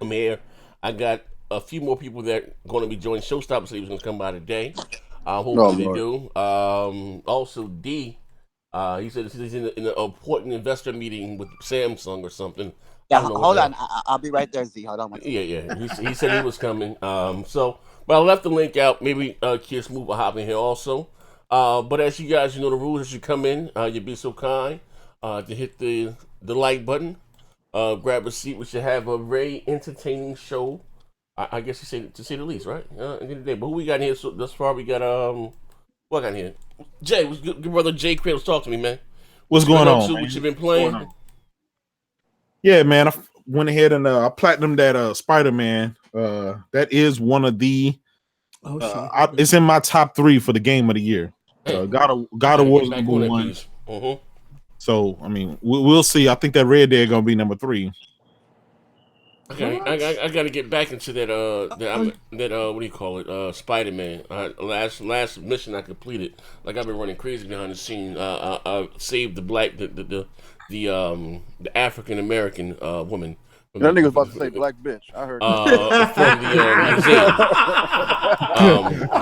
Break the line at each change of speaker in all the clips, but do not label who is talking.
I'm here. I got a few more people that are going to be joining. Showstopper said he was going to come by today.
Oh
Hopefully they
Lord.
do. Also, D, he said he's in an important investor meeting with Samsung or something. I
Yeah,
don't know what
hold
the
on.
hell.
I'll be right there, Z. Hold on one
Yeah,
second.
yeah. He said he was coming. But I left the link out. Maybe Kiss Move will hop in here also. But as you guys, you know the rules. As you come in, you'd be so kind to hit the like button. Grab a seat. We should have a very entertaining show. I guess to say the least, right? At the end of the day. But who we got in here so thus far? We got what I got in here? Jay, what's good brother Jay Krabs, talk to me, man.
What's
What you been
going
up
on,
to? What
man?
you been
What's going
playing?
on? Yeah, man. I went ahead and I platinumed that Spider-Man. That is one of the. It's in my top 3 for the game of the year. God of War is number 1. So I mean, we'll see. I think that Red Dead gonna be number 3.
I gotta get back into that what do you call it? Spider-Man. Last mission I completed. Like I've been running crazy behind the scene. I saved the African American woman.
That nigga was about to say black bitch. I heard
from the museum.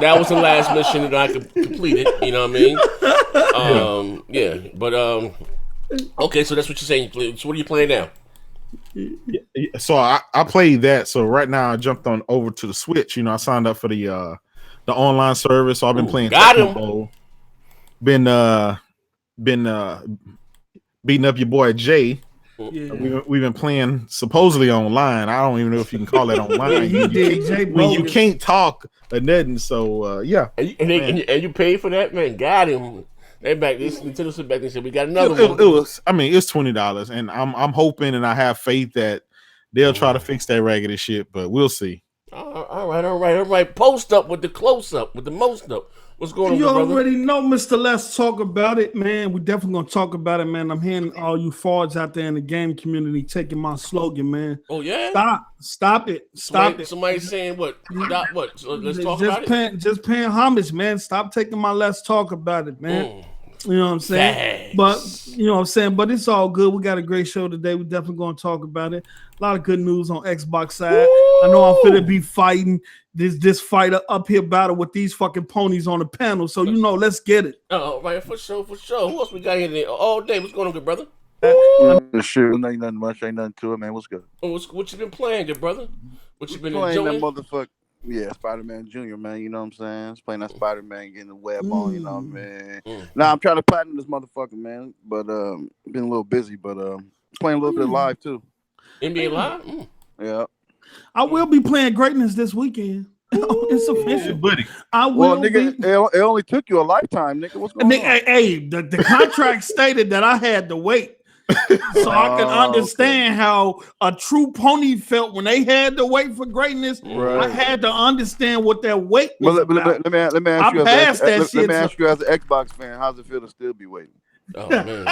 That was the last mission that I completed. You know what I mean? Yeah. But okay. So that's what you're saying. So what are you playing now?
So I played that. So right now I jumped on over to the Switch. You know, I signed up for the online service. So I've been playing.
Got him.
Been beating up your boy Jay.
Yeah.
We've been playing supposedly online. I don't even know if you can call that online. You can't talk or nothing. So yeah.
And you paid for that, man. Got him. They back this Nintendo sit back and said we got another one.
It was. I mean, it's $20, and I'm hoping and I have faith that they'll try to fix that raggedy shit, but we'll see.
All right. Post up with the close up with the most up. What's going on,
you
brother?
already know, Mr. Let's talk about it, man. We're definitely gonna talk about it, man. I'm hearing all you frauds out there in the game community taking my slogan, man.
Oh yeah,
stop it.
Somebody saying what? What? So let's talk about it.
Just paying homage, man. Stop taking my let's talk about it, man. You know what I'm saying?
Thanks.
But you know what I'm saying. But it's all good. We got a great show today. We're definitely going to talk about it. A lot of good news on Xbox side. Woo! I know I'm finna be fighting this fighter uphill battle with these fucking ponies on the panel. So you know, let's get it.
Oh, right, for sure. Who else we got here all day? What's going on, good brother?
Shit, ain't nothing much, ain't nothing to it, man. What's good?
What you been playing, good brother? What you been
playing
enjoying?
That motherfucker. Yeah, Spider-Man Jr., man, you know what I'm saying? Just playing that Spider-Man, getting the web on, you know what I mean? Now I'm trying to platinum this motherfucker, man, but been a little busy, but playing a little bit live too.
NBA Live?
Yeah.
I will be playing Greatness this weekend. It's official,
buddy.
I will.
Well, nigga, it only took you a lifetime, nigga. What's going on?
Hey, the contract stated that I had to wait. So I can understand how a true pony felt when they had to wait for greatness.
Right.
I had to understand what that wait was about.
Let me ask you as an Xbox fan, how's it feel to still be waiting?
Oh man,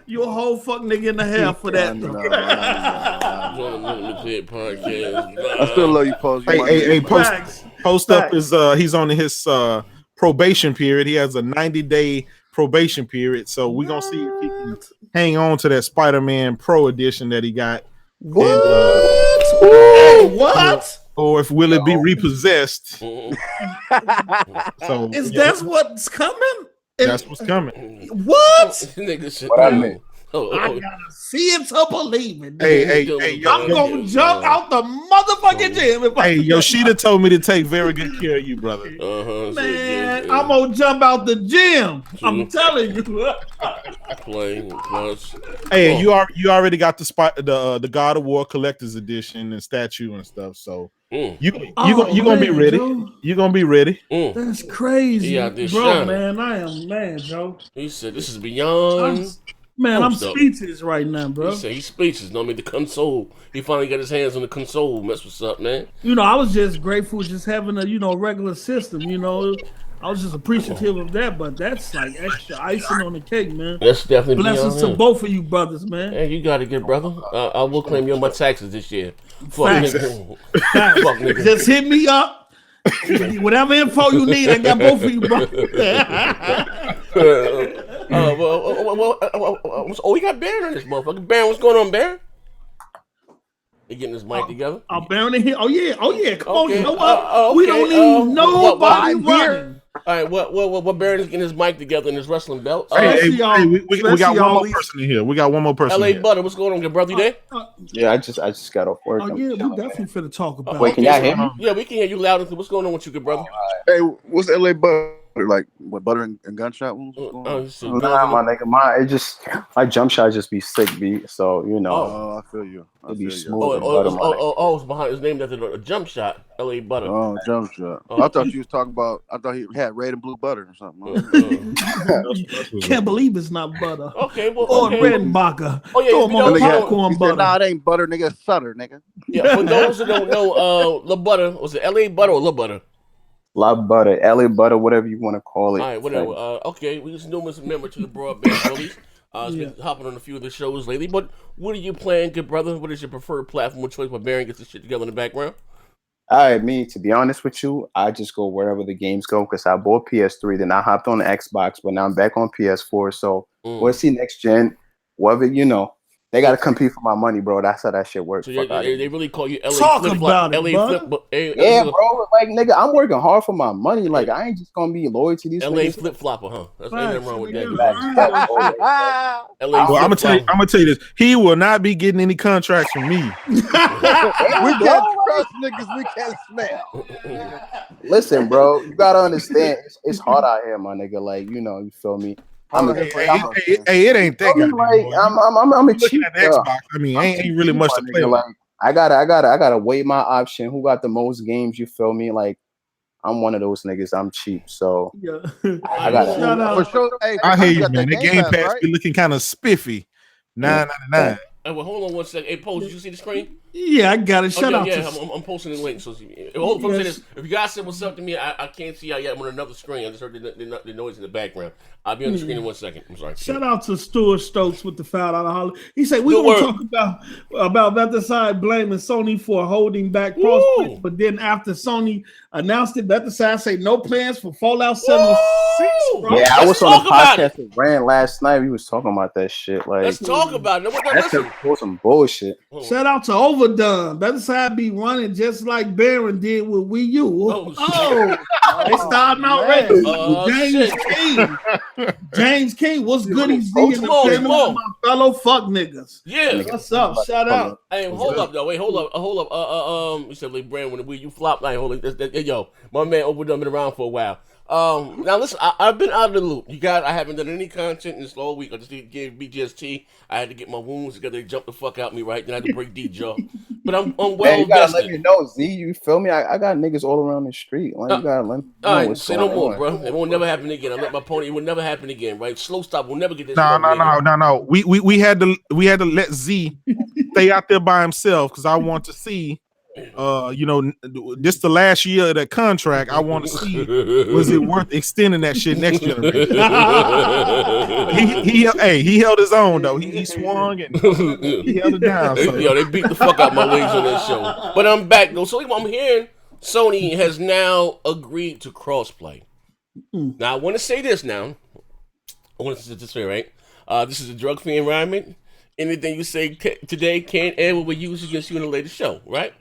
you a whole fuck nigga in the hair for that.
I still love you, Post.
Hey, Post up is he's on his probation period. He has a 90-day probation period, so we're gonna see if he can hang on to that Spider-Man Pro edition that he got.
What?
And,
what?
Or if will it be repossessed? So
that's what's coming?
That's what's coming.
What?
What I mean?
I gotta see it to believe it.
Hey,
I'm gonna jump out the motherfucking gym.
Hey, Yoshida told me to take very good care of you, brother.
Man, I'm gonna jump out the gym. I'm telling you.
Hey, you already got the God of War Collector's Edition and statue and stuff. So you gonna be ready. Joe. You're gonna be ready.
That's crazy, bro. Man, I am mad, Joe.
He said this is beyond.
I'm speechless right now, bro.
He said he's speechless. I mean, the console. He finally got his hands on the console. That's what's up, man.
You know, I was just grateful just having a regular system. You know, I was just appreciative of that. But that's like extra icing on the cake, man.
That's definitely
blessings to both of you brothers, man.
Hey, you got it, good brother. I will claim you on my taxes this year.
Fuck nigga. Just hit me up. Whatever info you need, I got both of you, bro.
We got Baron on this motherfucker. Baron, what's going on, Baron? They getting his mic together.
Baron in here. Oh yeah. Come on,
Okay.
you know what?
Okay.
We don't need nobody
what
running.
All right, what Baron is getting his mic together in his wrestling belt?
We got one more person in here. We got one more person.
LA Butter, what's going on, good brother? You there?
Yeah, I just got off work.
Oh yeah, we definitely finna talk about.
Wait, can y'all hear me?
Yeah, we can hear you loud and clear. What's going on with you, good brother?
Hey, what's LA Butter like? What, butter and gunshot wounds?
Nah, my nigga, my jump shot just be sick, beat. So you know.
Oh, I feel you.
It'd be smooth.
It's behind his name. That's a jump shot. LA Butter.
Oh, jump shot. I thought you was talking about. I thought he had red and blue butter or something.
Can't believe it's not butter.
Okay, well,
or Redenbacher.
Oh yeah,
throw him on popcorn butter.
Nah, it ain't butter, nigga. It's Sutter, nigga.
Yeah, for those who don't know, La Butter was it LA Butter or La Butter?
La Butter, LA Butter, whatever you want to call it.
All right, whatever. Okay, we just know as a member to the Broadband Bullies. Been hopping on a few of the shows lately. But what are you playing, good brother? What is your preferred platform of choice? While Baron gets the shit together in the background.
All right, me, to be honest with you, I just go wherever the games go because I bought PS3, then I hopped on the Xbox, but now I'm back on PS4. So we'll see next gen. Whatever, you know. They gotta compete for my money, bro. That's how that shit works.
So they really call you LA
Talk
Flip
about
Flop.
it,
LA Flip.
Yeah, bro. Like, nigga, I'm working hard for my money. Like, I ain't just gonna be loyal to these
LA
niggas.
Flip Flopper, huh? That's ain't nothing wrong with that.
LA
I'm gonna tell you this. He will not be getting any contracts from me.
We can't trust niggas. We can't smell.
Listen, bro, you gotta understand. It's hard out here, my nigga. Like, you know, you feel me.
It ain't that good.
Like, I'm a cheap
at the Xbox. I mean, ain't really much to play.
Like, I gotta weigh my option. Who got the most games? You feel me? Like, I'm one of those niggas. I'm cheap, so I gotta.
For sure. Hey,
I hear you, man. The Game Pass be looking kind of spiffy. $9.99.
Hey, well, hold on one second. Hey, Post, did you see the screen?
Yeah, I got it. Shut up.
Yeah, I'm posting the link. So, hold on, this. If you guys said what's up to me, I can't see how yet. I'm on another screen. I just heard the noise in the background. I'll be on the screen in 1 second. I'm sorry.
Shout out to Stuart Stokes with the foul out of Hollywood. He said we gonna talk about Bethesda blaming Sony for holding back crossplay, but then after Sony announced it, Bethesda say no plans for Fallout 76. Bro.
Yeah, I was on a podcast with Rand last night. We was talking about that shit. Like,
let's talk about it.
That's some bullshit.
Shout out to Overdone. Bethesda be running just like Baron did with Wii U. They starting out ready. James King, what's good? He's in the family of my fellow fuck niggas.
Yeah,
what's up? Shout out.
Hey, hold up though. Wait, hold up. You said like Brand when the Wii U flopped. Like, hold up. Yo, my man Overdone been around for a while. Now listen, I've been out of the loop. I haven't done any content in this whole week. I just gave BGST. I had to get my wounds together. They jumped the fuck out of me, right? Then I had to break D jaw. But I'm well
invested. You gotta let me know, Z. You feel me? I got niggas all around the street. Like, you gotta let me know.
All right, say no more, bro. It won't never happen again. I let my pony. It will never happen again, right? Slow stop. We'll never get this.
No. We had to let Z stay out there by himself because I want to see. This the last year of that contract. I want to see was it worth extending that shit next generation. he held his own though. He swung and he held it down. So.
Yo, they beat the fuck out my legs on that show. But I'm back though. So I'm hearing Sony has now agreed to crossplay. Now I want to say this. Now I want to say right. This is a drug-free environment. Anything you say today can't air what we use against you in a later show, right?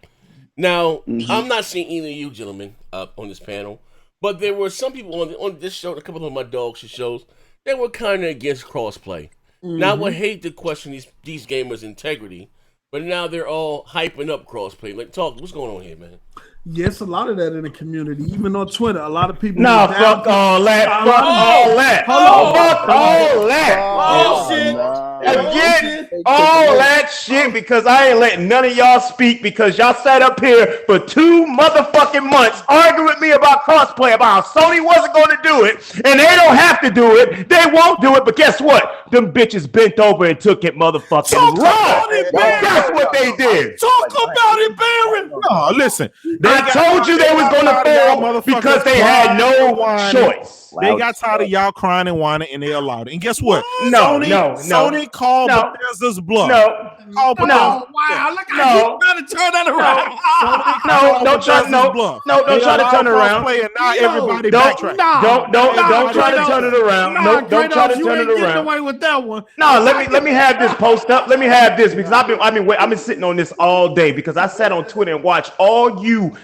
Now, I'm not seeing either of you gentlemen on this panel, but there were some people on this show, a couple of my dog shit shows, that were kind of against crossplay. Now, I would hate to question these gamers' integrity, but now they're all hyping up crossplay. Like, talk, what's going on here, man?
Yes, a lot of that in the community, even on Twitter. A lot of people.
Nah, fuck all that. Fuck all that. Fuck all that.
Bullshit.
Again, all that shit because I ain't letting none of y'all speak because y'all sat up here for 2 motherfucking months arguing with me about crossplay, about how Sony wasn't going to do it, and they don't have to do it. They won't do it, but guess what? Them bitches bent over and took it motherfucking wrong. That's what they did.
Talk about it, Baron.
No, listen.
I told you they was going to fail because they had no choice.
They got tired of y'all crying and whining, and they allowed it. And guess what?
Sony
called Bethesda Bethesda's bluff.
No.
Call Bethesda's
Wow, look how you trying to turn that around.
Don't try to turn it around.
And now everybody
don't try to turn it around.
No,
don't try to turn it
getting
around.
away with that one.
No, let me have this post up. Let me have this because I've been sitting on this all day because I sat on Twitter and watched all you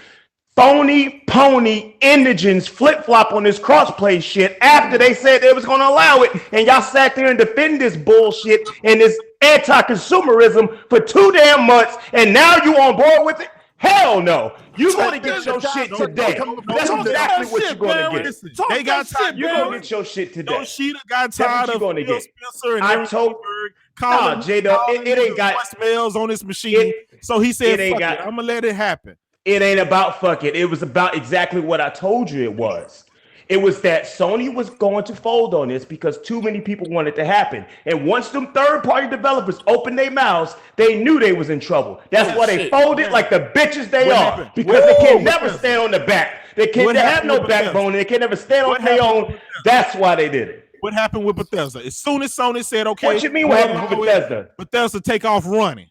phony pony indigents flip-flop on this crossplay shit after they said they was going to allow it, and y'all sat there and defend this bullshit and this anti-consumerism for 2 damn months, and now you on board with it? Hell no. You're going to get your shit today. That's exactly what you're going to get.
They got tired.
You're going to get your shit today.
Yoshida got tired of Phil Spencer and
I told J-Dub, it ain't got
voicemails on his machine. So he said, I'm going to let it happen.
It ain't about fuck it. It was about exactly what I told you it was. It was that Sony was going to fold on this because too many people wanted to happen. And once them third-party developers opened their mouths, they knew they was in trouble. That's why they folded like the bitches they are. Because they can never stand on the back. They have no backbone. They can never stand on their own. That's why they did it.
What happened with Bethesda? As soon as Sony said, okay.
What you mean what happened with Bethesda?
Bethesda take off running.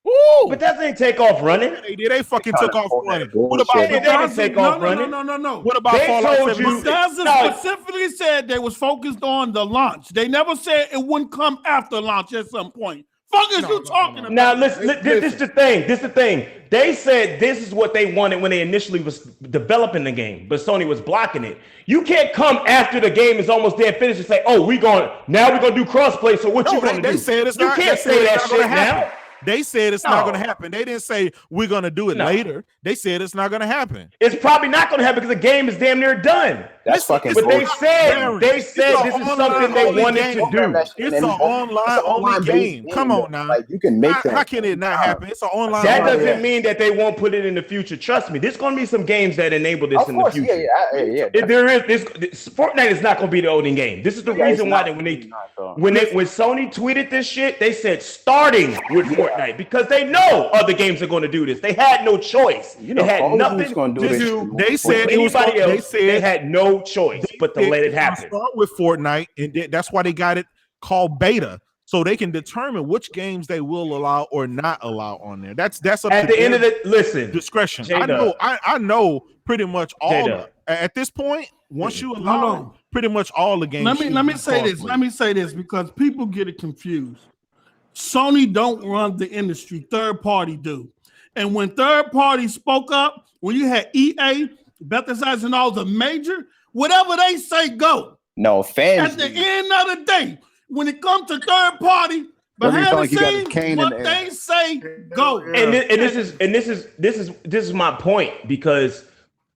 Woo! But that ain't take off running.
They fucking took off running.
What about they didn't take off running?
No.
What about Fallout 76?
Bethesda specifically said they was focused on the launch. They never said it wouldn't come after launch at some point. Fuck is you talking about?
Now listen, this is the thing. This is the thing. They said this is what they wanted when they initially was developing the game, but Sony was blocking it. You can't come after the game is almost dead finished and say, "Oh, we're gonna do crossplay." So what you gonna do?
They said it's not.
You can't say that shit now.
They said it's not going to happen. They didn't say we're going to do it later. They said it's not going to happen.
It's probably not going to happen because the game is damn near done.
That's fucking.
But they said this is something they wanted to do.
It's an online game. Come on now.
Like you can make that.
How can it not happen? It's an online.
That doesn't mean that they won't put it in the future. Trust me. There's going to be some games that enable this in the future.
Yeah.
There is this. Fortnite is not going to be the only game. This is the reason why when Sony tweeted this shit, they said starting with Fortnite because they know other games are going to do this. They had no choice. They had nothing to do.
They said
anybody else. They had no choice but to let it happen.
Start with Fortnite, and that's why they got it called beta, so they can determine which games they will allow or not allow on there. That's up
at
to
the end of the
discretion. I know pretty much all at this point. Once you allow pretty much all the games.
Let me say this. Let me say this because people get it confused. Sony don't run the industry; third party do. And when third party spoke up, when you had EA, Bethesda, and all the major, whatever they say, go.
No fans.
At the end of the day, when it comes to third party, behind the scenes, what they say, go.
And this is my point because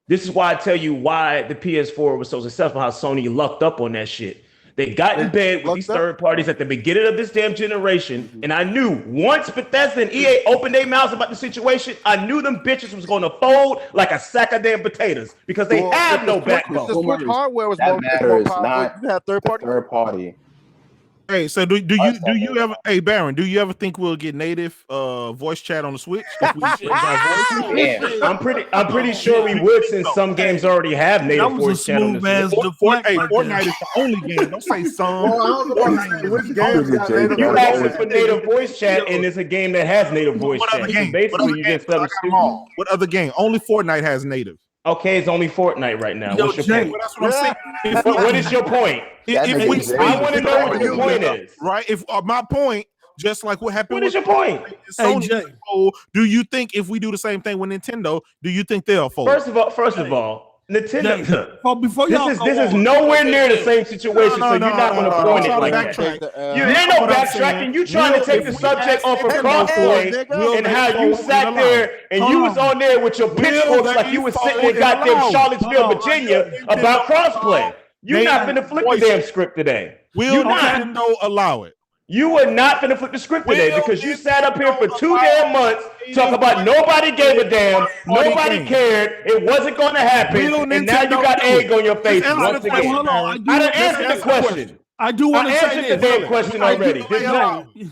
this is why I tell you why the PS4 was so successful. How Sony lucked up on that shit. They got in bed with these third parties at the beginning of this damn generation. And I knew once Bethesda and EA opened their mouths about the situation, I knew them bitches was going to fold like a sack of damn potatoes because they have no backbone.
The Switch hardware was more powerful. You had third party.
Hey, so do you ever? Hey, Baron, do you ever think we'll get native voice chat on the Switch? If we
I'm pretty sure we would, since some games already have native voice chat on the Switch.
Fortnite is the only game. Don't say some.
You asking for native voice chat, and it's a game that has native voice chat. Basically, you just
what other game? Only Fortnite has native.
Okay, it's only Fortnite right now. What's your point?
That's what I'm saying.
What is your point? I want to know what your point is.
Right? If my point, just like what happened.
What is your point?
Sony, do you think if we do the same thing with Nintendo, do you think they'll fold?
First of all, Nintendo.
Before
this is nowhere near the same situation, so you're not going to point it like that. There ain't no backtracking. You trying to take the subject off of crossplay and how you sat there and you was on there with your pitchforks like you was sitting in goddamn Charlottesville, Virginia about crossplay. You're not finna flip the damn script today.
Will Nintendo allow it?
You were not finna flip the script today because you sat up here for 2 damn months talking about nobody gave a damn, nobody cared, it wasn't going to happen, and now you got egg on your face once again. I done answered the question.
I do want to say
this. I answered the damn question already.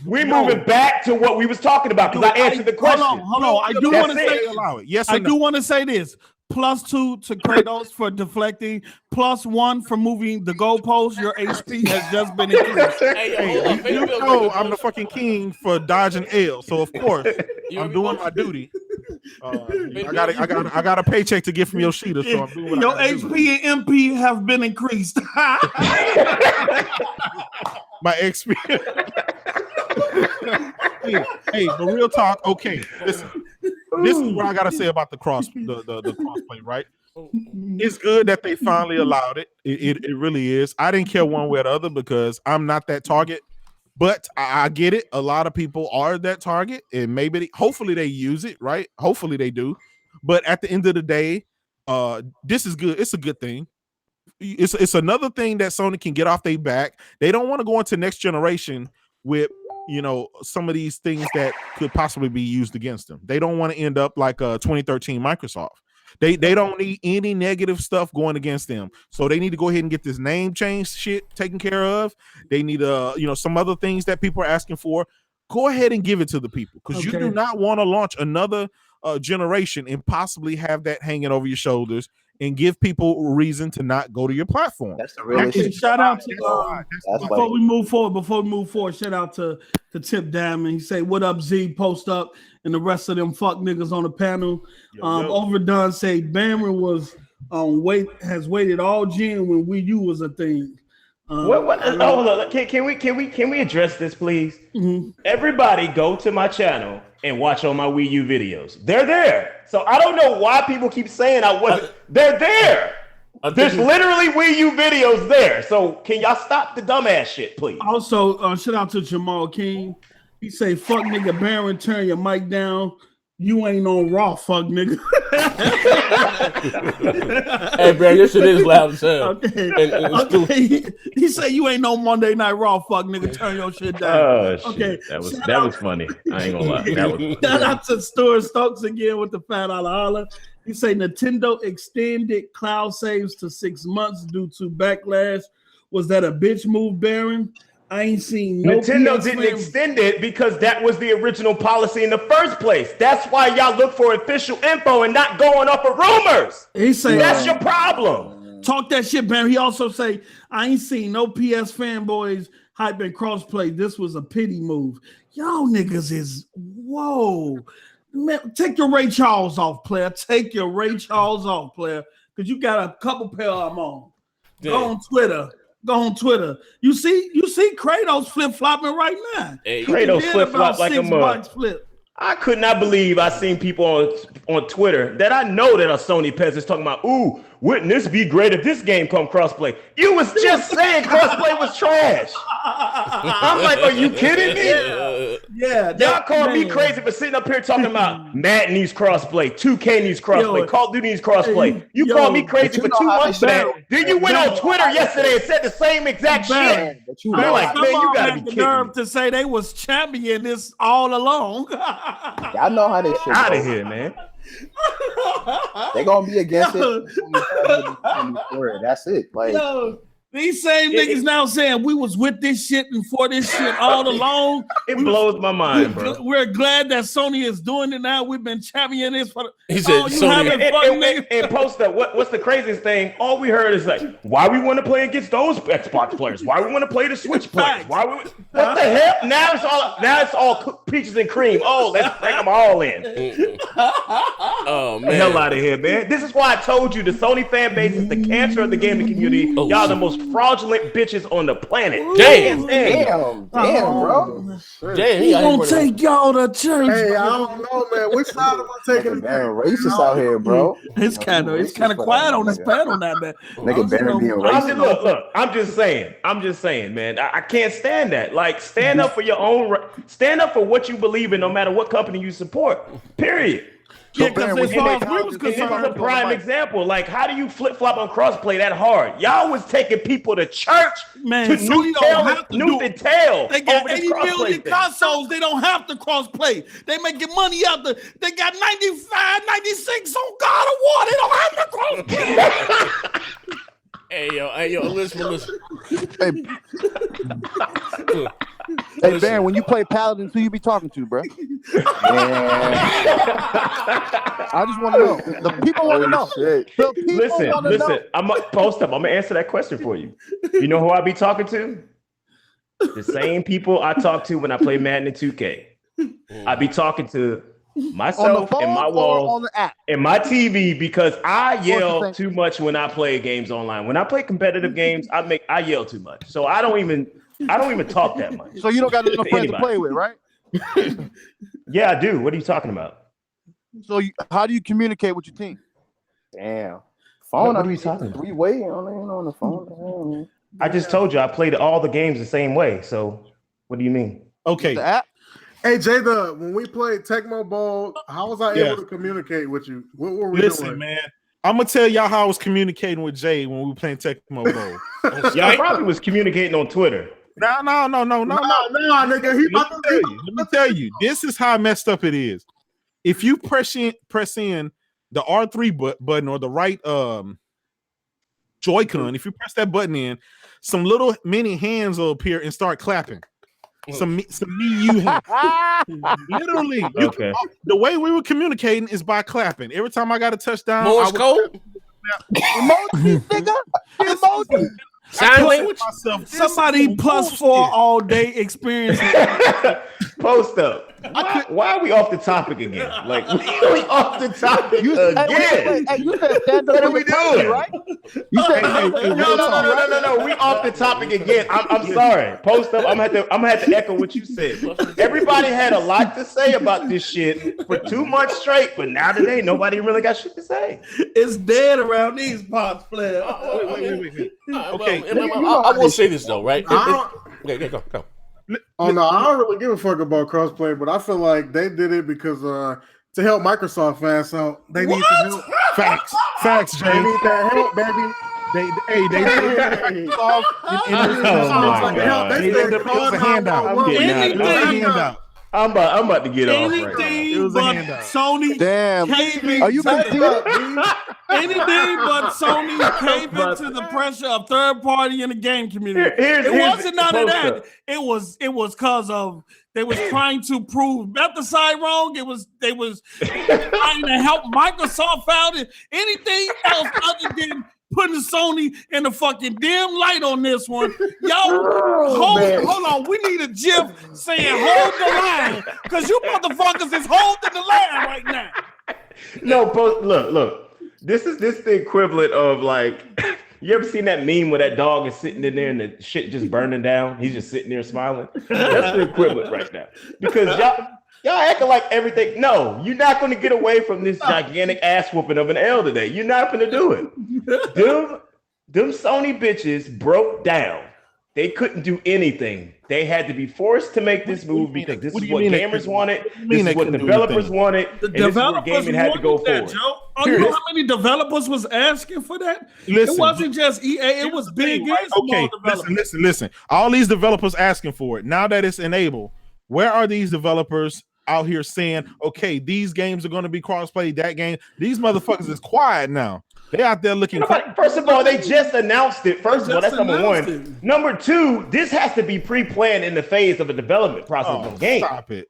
We're moving back to what we was talking about because I answered the question.
Hold on. I do want to say, yes, I do want to say this. +2 to Kratos for deflecting, +1 for moving the goalpost. Your HP has just been increased.
You know I'm the fucking king for dodging L, so of course I'm doing my duty. I got a paycheck to get from Yoshida, so I'm doing what
your HP and MP have been increased.
My XP. hey, but real talk. Okay, listen. This is what I gotta say about the crossplay, right? It's good that they finally allowed it. It really is. I didn't care one way or the other because I'm not that target, but I get it. A lot of people are that target, and hopefully they use it, right? Hopefully they do. But at the end of the day, this is good. It's a good thing. It's another thing that Sony can get off their back. They don't want to go into next generation with some of these things that could possibly be used against them. They don't want to end up like 2013 Microsoft. They don't need any negative stuff going against them. So they need to go ahead and get this name change shit taken care of. They need some other things that people are asking for. Go ahead and give it to the people because you do not want to launch another generation and possibly have that hanging over your shoulders and give people a reason to not go to your platform.
That's the real issue.
Shout out to before we move forward, shout out to Tip Diamond. He say, "What up, Z?" Post up, and the rest of them fuck niggas on the panel. Overdone say Bammer was has waited all gen when Wii U was a thing.
Hold on. Can we address this, please? Mm-hmm. Everybody, go to my channel and watch all my Wii U videos. They're there. So I don't know why people keep saying I wasn't. They're there. There's literally Wii U videos there. So can y'all stop the dumbass shit, please?
Also, shout out to Jamal King. He say, "Fuck nigga, Baron, turn your mic down. You ain't on Raw, fuck nigga."
Hey, bro, your shit is loud as hell.
Okay. He said, "You ain't no Monday Night Raw, fuck nigga. Turn your shit down."
Oh, okay, that was funny. I ain't gonna lie.
Shout out to Stuart Stokes again with the fat holla. He say Nintendo extended cloud saves to 6 months due to backlash. Was that a bitch move, Baron? I ain't seen no
Nintendo didn't extend it because that was the original policy in the first place. That's why y'all look for official info and not going off of rumors.
He say
that's your problem.
Talk that shit, Baron. He also say I ain't seen no PS fanboys hyping crossplay. This was a pity move. Y'all niggas is whoa. Man, take your Ray Charles off, player. Take your Ray Charles off, player, because you got a couple pair I'm on. Go on Twitter. You see Kratos flip-flopping right now.
Hey, Kratos flip-flop like a mug. I could not believe I seen people on Twitter that I know that are Sony peasants talking about, "Ooh, wouldn't this be great if this game come crossplay?" You was just saying crossplay was trash. I'm like, are you kidding me?
Yeah.
Y'all call me crazy for sitting up here talking about Madden needs crossplay, 2K needs crossplay, Call of Duty needs crossplay. You call me crazy for 2 months for that. Then you went on Twitter yesterday and said the same exact shit. I'm like, man, you gotta be kidding me.
Nerve to say they was champion this all along.
Y'all know how this shit
out of here, man.
They gonna be against it. That's it. Like
these same niggas now saying we was with this shit and for this shit all along.
It blows my mind, bro.
We're glad that Sony is doing it now. We've been championing this for.
He said,
Sony. And post up. What's the craziest thing? All we heard is like, why we want to play against those Xbox players? Why we want to play the Switch players? What the hell? Now it's all peaches and cream. Oh, let's bring them all in.
Oh man,
the hell out of here, man. This is why I told you the Sony fan base is the cancer of the gaming community. Y'all the most fraudulent bitches on the planet.
Damn,
bro.
Damn,
he gonna take y'all to church.
Hey, I don't know, man. Which side am I taking?
Racist out here, bro.
It's kind of quiet on this panel now, man.
Nigga, Baron being racist.
Look. I'm just saying, man. I can't stand that. Like, stand up for your own. Stand up for what you believe in, no matter what company you support. Period.
Yeah, because as far as we was
This is
concerned,
a prime example. Like, how do you flip flop on crossplay that hard? Y'all was taking people to church to Newt and Tail.
They got 80 million consoles. They don't have to crossplay. They making money out the. They got 95, 96 on God of War. They don't have to crossplay.
Hey, yo, listen.
Hey, Baron, when you play Paladins, who you be talking to, bro? I just want to know. The people want to know. The people want to know.
I'm gonna post up. I'm gonna answer that question for you. You know who I be talking to? The same people I talk to when I play Madden and 2K. I be talking to myself and my walls
on the app
and my TV because I yell too much when I play games online. When I play competitive games, I yell too much. So I don't even talk that much.
So you don't got enough friends to play with, right?
Yeah, I do. What are you talking about?
So how do you communicate with your team?
Damn. Phone?
What are you talking about?
Three-way on the phone.
I just told you I played all the games the same way. So what do you mean?
Okay.
The app?
Hey, Jay, when we played Tecmo Bowl, how was I able to communicate with you? What were we doing?
Man, I'm gonna tell y'all how I was communicating with Jay when we were playing Tecmo Bowl.
Y'all probably was communicating on Twitter.
No,
nigga.
Let me tell you, this is how messed up it is. If you press in the R3 button or the right Joy-Con, if you press that button in, some little mini hands will appear and start clapping. Some you hands. Literally.
Okay.
The way we were communicating is by clapping. Every time I got a touchdown,
Morse code?
Emoji, nigga. Emoji.
Sign language?
Somebody +4 all day experience.
Post up. Why are we off the topic again? Like we off the topic again.
Hey, you said stand up.
What are we doing?
Right? You said
no. We off the topic again. I'm sorry. Post up. I'm gonna have to echo what you said. Everybody had a lot to say about this shit for 2 months straight, but now today nobody really got shit to say.
It's dead around these parts, player.
Wait.
Okay, I will say this though, right? Okay, go.
Oh no, I don't really give a fuck about crossplay, but I feel like they did it because to help Microsoft fans out. They need to help.
Facts, Jay.
They need that help, baby.
I'm about to get off right now.
Anything but Sony.
Damn. Are you
Anything but Sony came into the pressure of third party in the game community. It wasn't none of that. It was because of they was trying to prove the side wrong. They was trying to help Microsoft out. And anything else other than putting Sony in the fucking dim light on this one. Hold on. We need a GIF saying hold the line because you motherfuckers is holding the line right now.
No, look. This is the equivalent of like, you ever seen that meme where that dog is sitting in there and the shit just burning down? He's just sitting there smiling. That's the equivalent right now. Because y'all acting like everything. No, you're not going to get away from this gigantic ass whooping of an L today. You're not going to do it. Them Sony bitches broke down. They couldn't do anything. They had to be forced to make this move because this is what gamers wanted. This is what developers wanted.
The developers gaming had to go forward. You know how many developers was asking for that? It wasn't just EA. It was big and small developers.
Listen. All these developers asking for it. Now that it's enabled, where are these developers out here saying, okay, these games are going to be crossplay, that game? These motherfuckers is quiet now. They out there looking.
First of all, they just announced it. First of all, that's number one. Number two, this has to be pre-planned in the phase of a development process of game.
Stop it.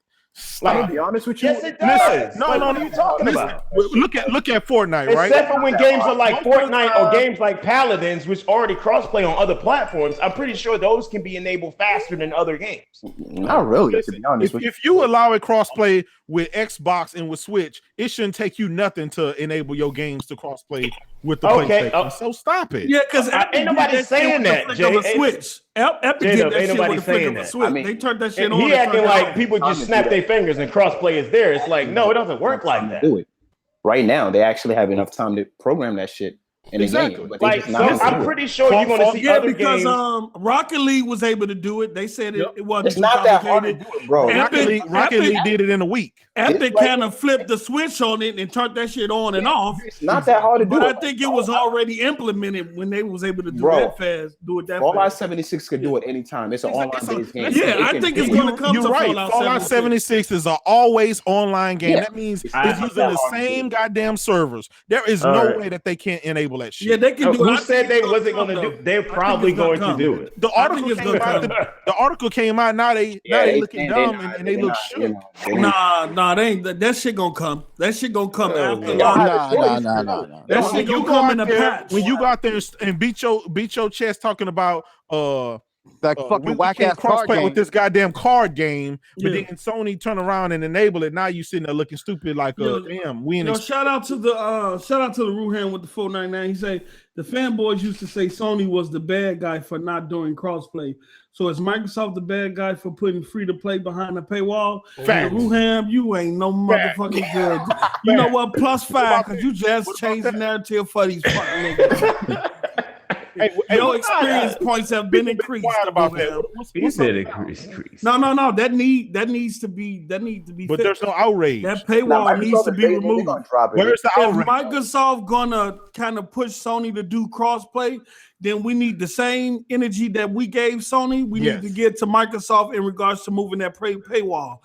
I'll be honest with you.
Yes, it does.
No,
what are you talking about?
Look at Fortnite, right?
Except for when games are like Fortnite or games like Paladins, which already crossplay on other platforms, I'm pretty sure those can be enabled faster than other games.
Not really, to be honest with you.
If you allow it crossplay with Xbox and with Switch, it shouldn't take you nothing to enable your games to crossplay with the PlayStation. So stop it.
Yeah, because
ain't nobody saying that, Jay.
Switch.
Ain't nobody saying that.
I mean, they turned that shit on.
He acting like people just snap their fingers and crossplay is there. It's like, no, it doesn't work like that.
Do it right now. They actually have enough time to program that shit in the game. But
like, so I'm pretty sure you're going to see other games.
Rocket League was able to do it. They said it wasn't.
It's not that hard to do it, bro.
Rocket League did it in a week.
Epic kind of flipped the switch on it and turned that shit on and off.
It's not that hard to do.
But I think it was already implemented when they was able to do that fast. Do it that fast.
Fallout 76 could do it anytime. It's an online-based game.
Yeah, I think it's going to come to Fallout 76.
Fallout 76 is an always online game. That means it's using the same goddamn servers. There is no way that they can't enable enable that shit.
Yeah, they can do.
Who said they wasn't going to do? They're probably going to do it.
The article came out. Now they looking dumb and they look shook.
Nah, they ain't. That shit gonna come. That shit gonna come after.
Nah.
That shit gonna come in a patch.
When you go out there and beat your chest talking about
that fucking whack ass card game
with this goddamn card game, but then Sony turn around and enable it. Now you sitting there looking stupid like damn. We in
shout out to the Ruhan with the 499. He say the fanboys used to say Sony was the bad guy for not doing crossplay. So is Microsoft the bad guy for putting free to play behind the paywall? Ruham, you ain't no motherfucking good. You know what? +5 because you just changed the narrative for these fucking niggas. Your experience points have been increased.
About that. He said increase.
No. That needs to be. But
fixed. There's no outrage.
That paywall needs to be removed.
Where's the outrage?
If Microsoft gonna kind of push Sony to do crossplay, then we need the same energy that we gave Sony. We need to get to Microsoft in regards to moving that paywall.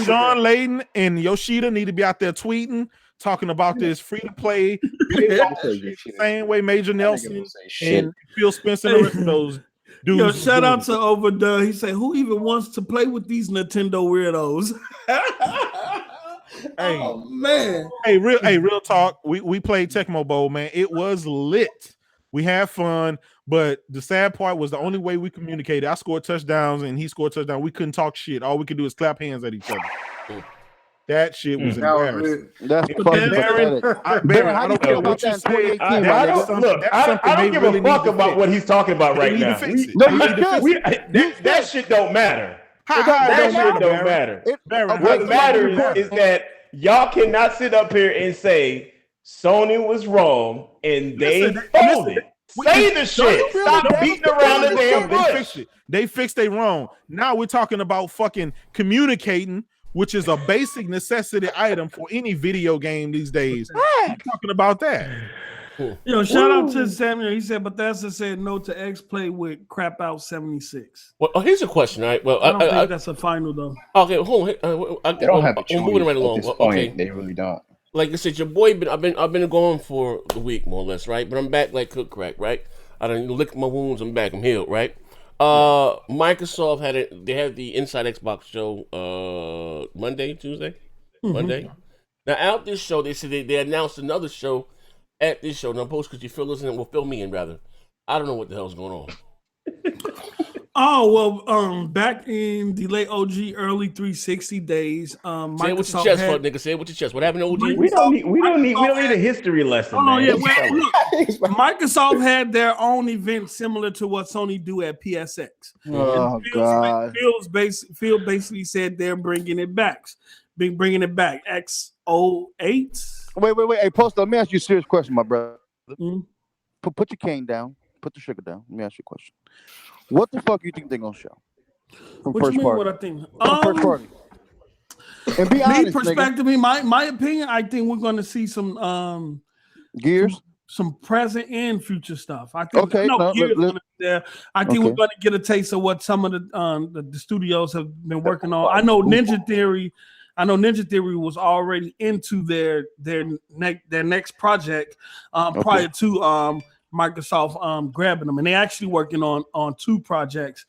Sean Layden and Yoshida need to be out there tweeting, talking about this free to play. Same way Major Nelson and Phil Spencer and the rest of those dudes.
Yo, shout out to Overdub. He said, "Who even wants to play with these Nintendo weirdos?"
Oh
man.
Real talk. We played Tecmo Bowl, man. It was lit. We had fun, but the sad part was the only way we communicated. I scored touchdowns and he scored touchdowns. We couldn't talk shit. All we could do is clap hands at each other. That shit was embarrassing.
That's fucking
Baron, I don't care what you say.
I don't give a fuck about what he's talking about right now. That shit don't matter. That shit don't matter. What matters is that y'all cannot sit up here and say Sony was wrong and they folded. Say the shit. Stop beating around the damn bush.
They fixed they wrong. Now we're talking about fucking communicating, which is a basic necessity item for any video game these days. We're talking about that.
Shout out to Samuel. He said Bethesda said no to X-Play with crap out 76.
Well, here's a question, all right? Well,
I don't think that's a final though.
Okay, hold on.
They don't have a choice
moving right along.
at this point. They really don't.
Like I said, your boy I've been going for the week more or less, right? But I'm back like cook crack, right? I done licked my wounds. I'm back. I'm healed, right? Microsoft had the Inside Xbox show Tuesday. Monday. Now out this show, they said they announced another show at this show. Now post could you fill us in? Well, fill me in rather. I don't know what the hell's going on.
Oh well, back in the late OG early 360 days, Microsoft
say it with your chest, fuck nigga. Say it with your chest. What happened to OG?
We don't need a history lesson.
Oh yeah, Microsoft had their own event similar to what Sony do at PSX.
Oh God!
Phil basically said they're bringing it back. Bringing it back. X08.
Wait. Hey, Post, let me ask you a serious question, my brother. Put your cane down. Put the sugar down. Let me ask you a question. What the fuck you think they're gonna show? From
what
first
you mean?
party?
What I think?
First party. And be honest,
perspective, my opinion, I think we're gonna see some
Gears,
some present and future stuff. I think Gears gonna be there. I think we're gonna get a taste of what some of the studios have been working on. I know Ninja Theory was already into their next project prior to Microsoft grabbing them, and they're actually working on two projects.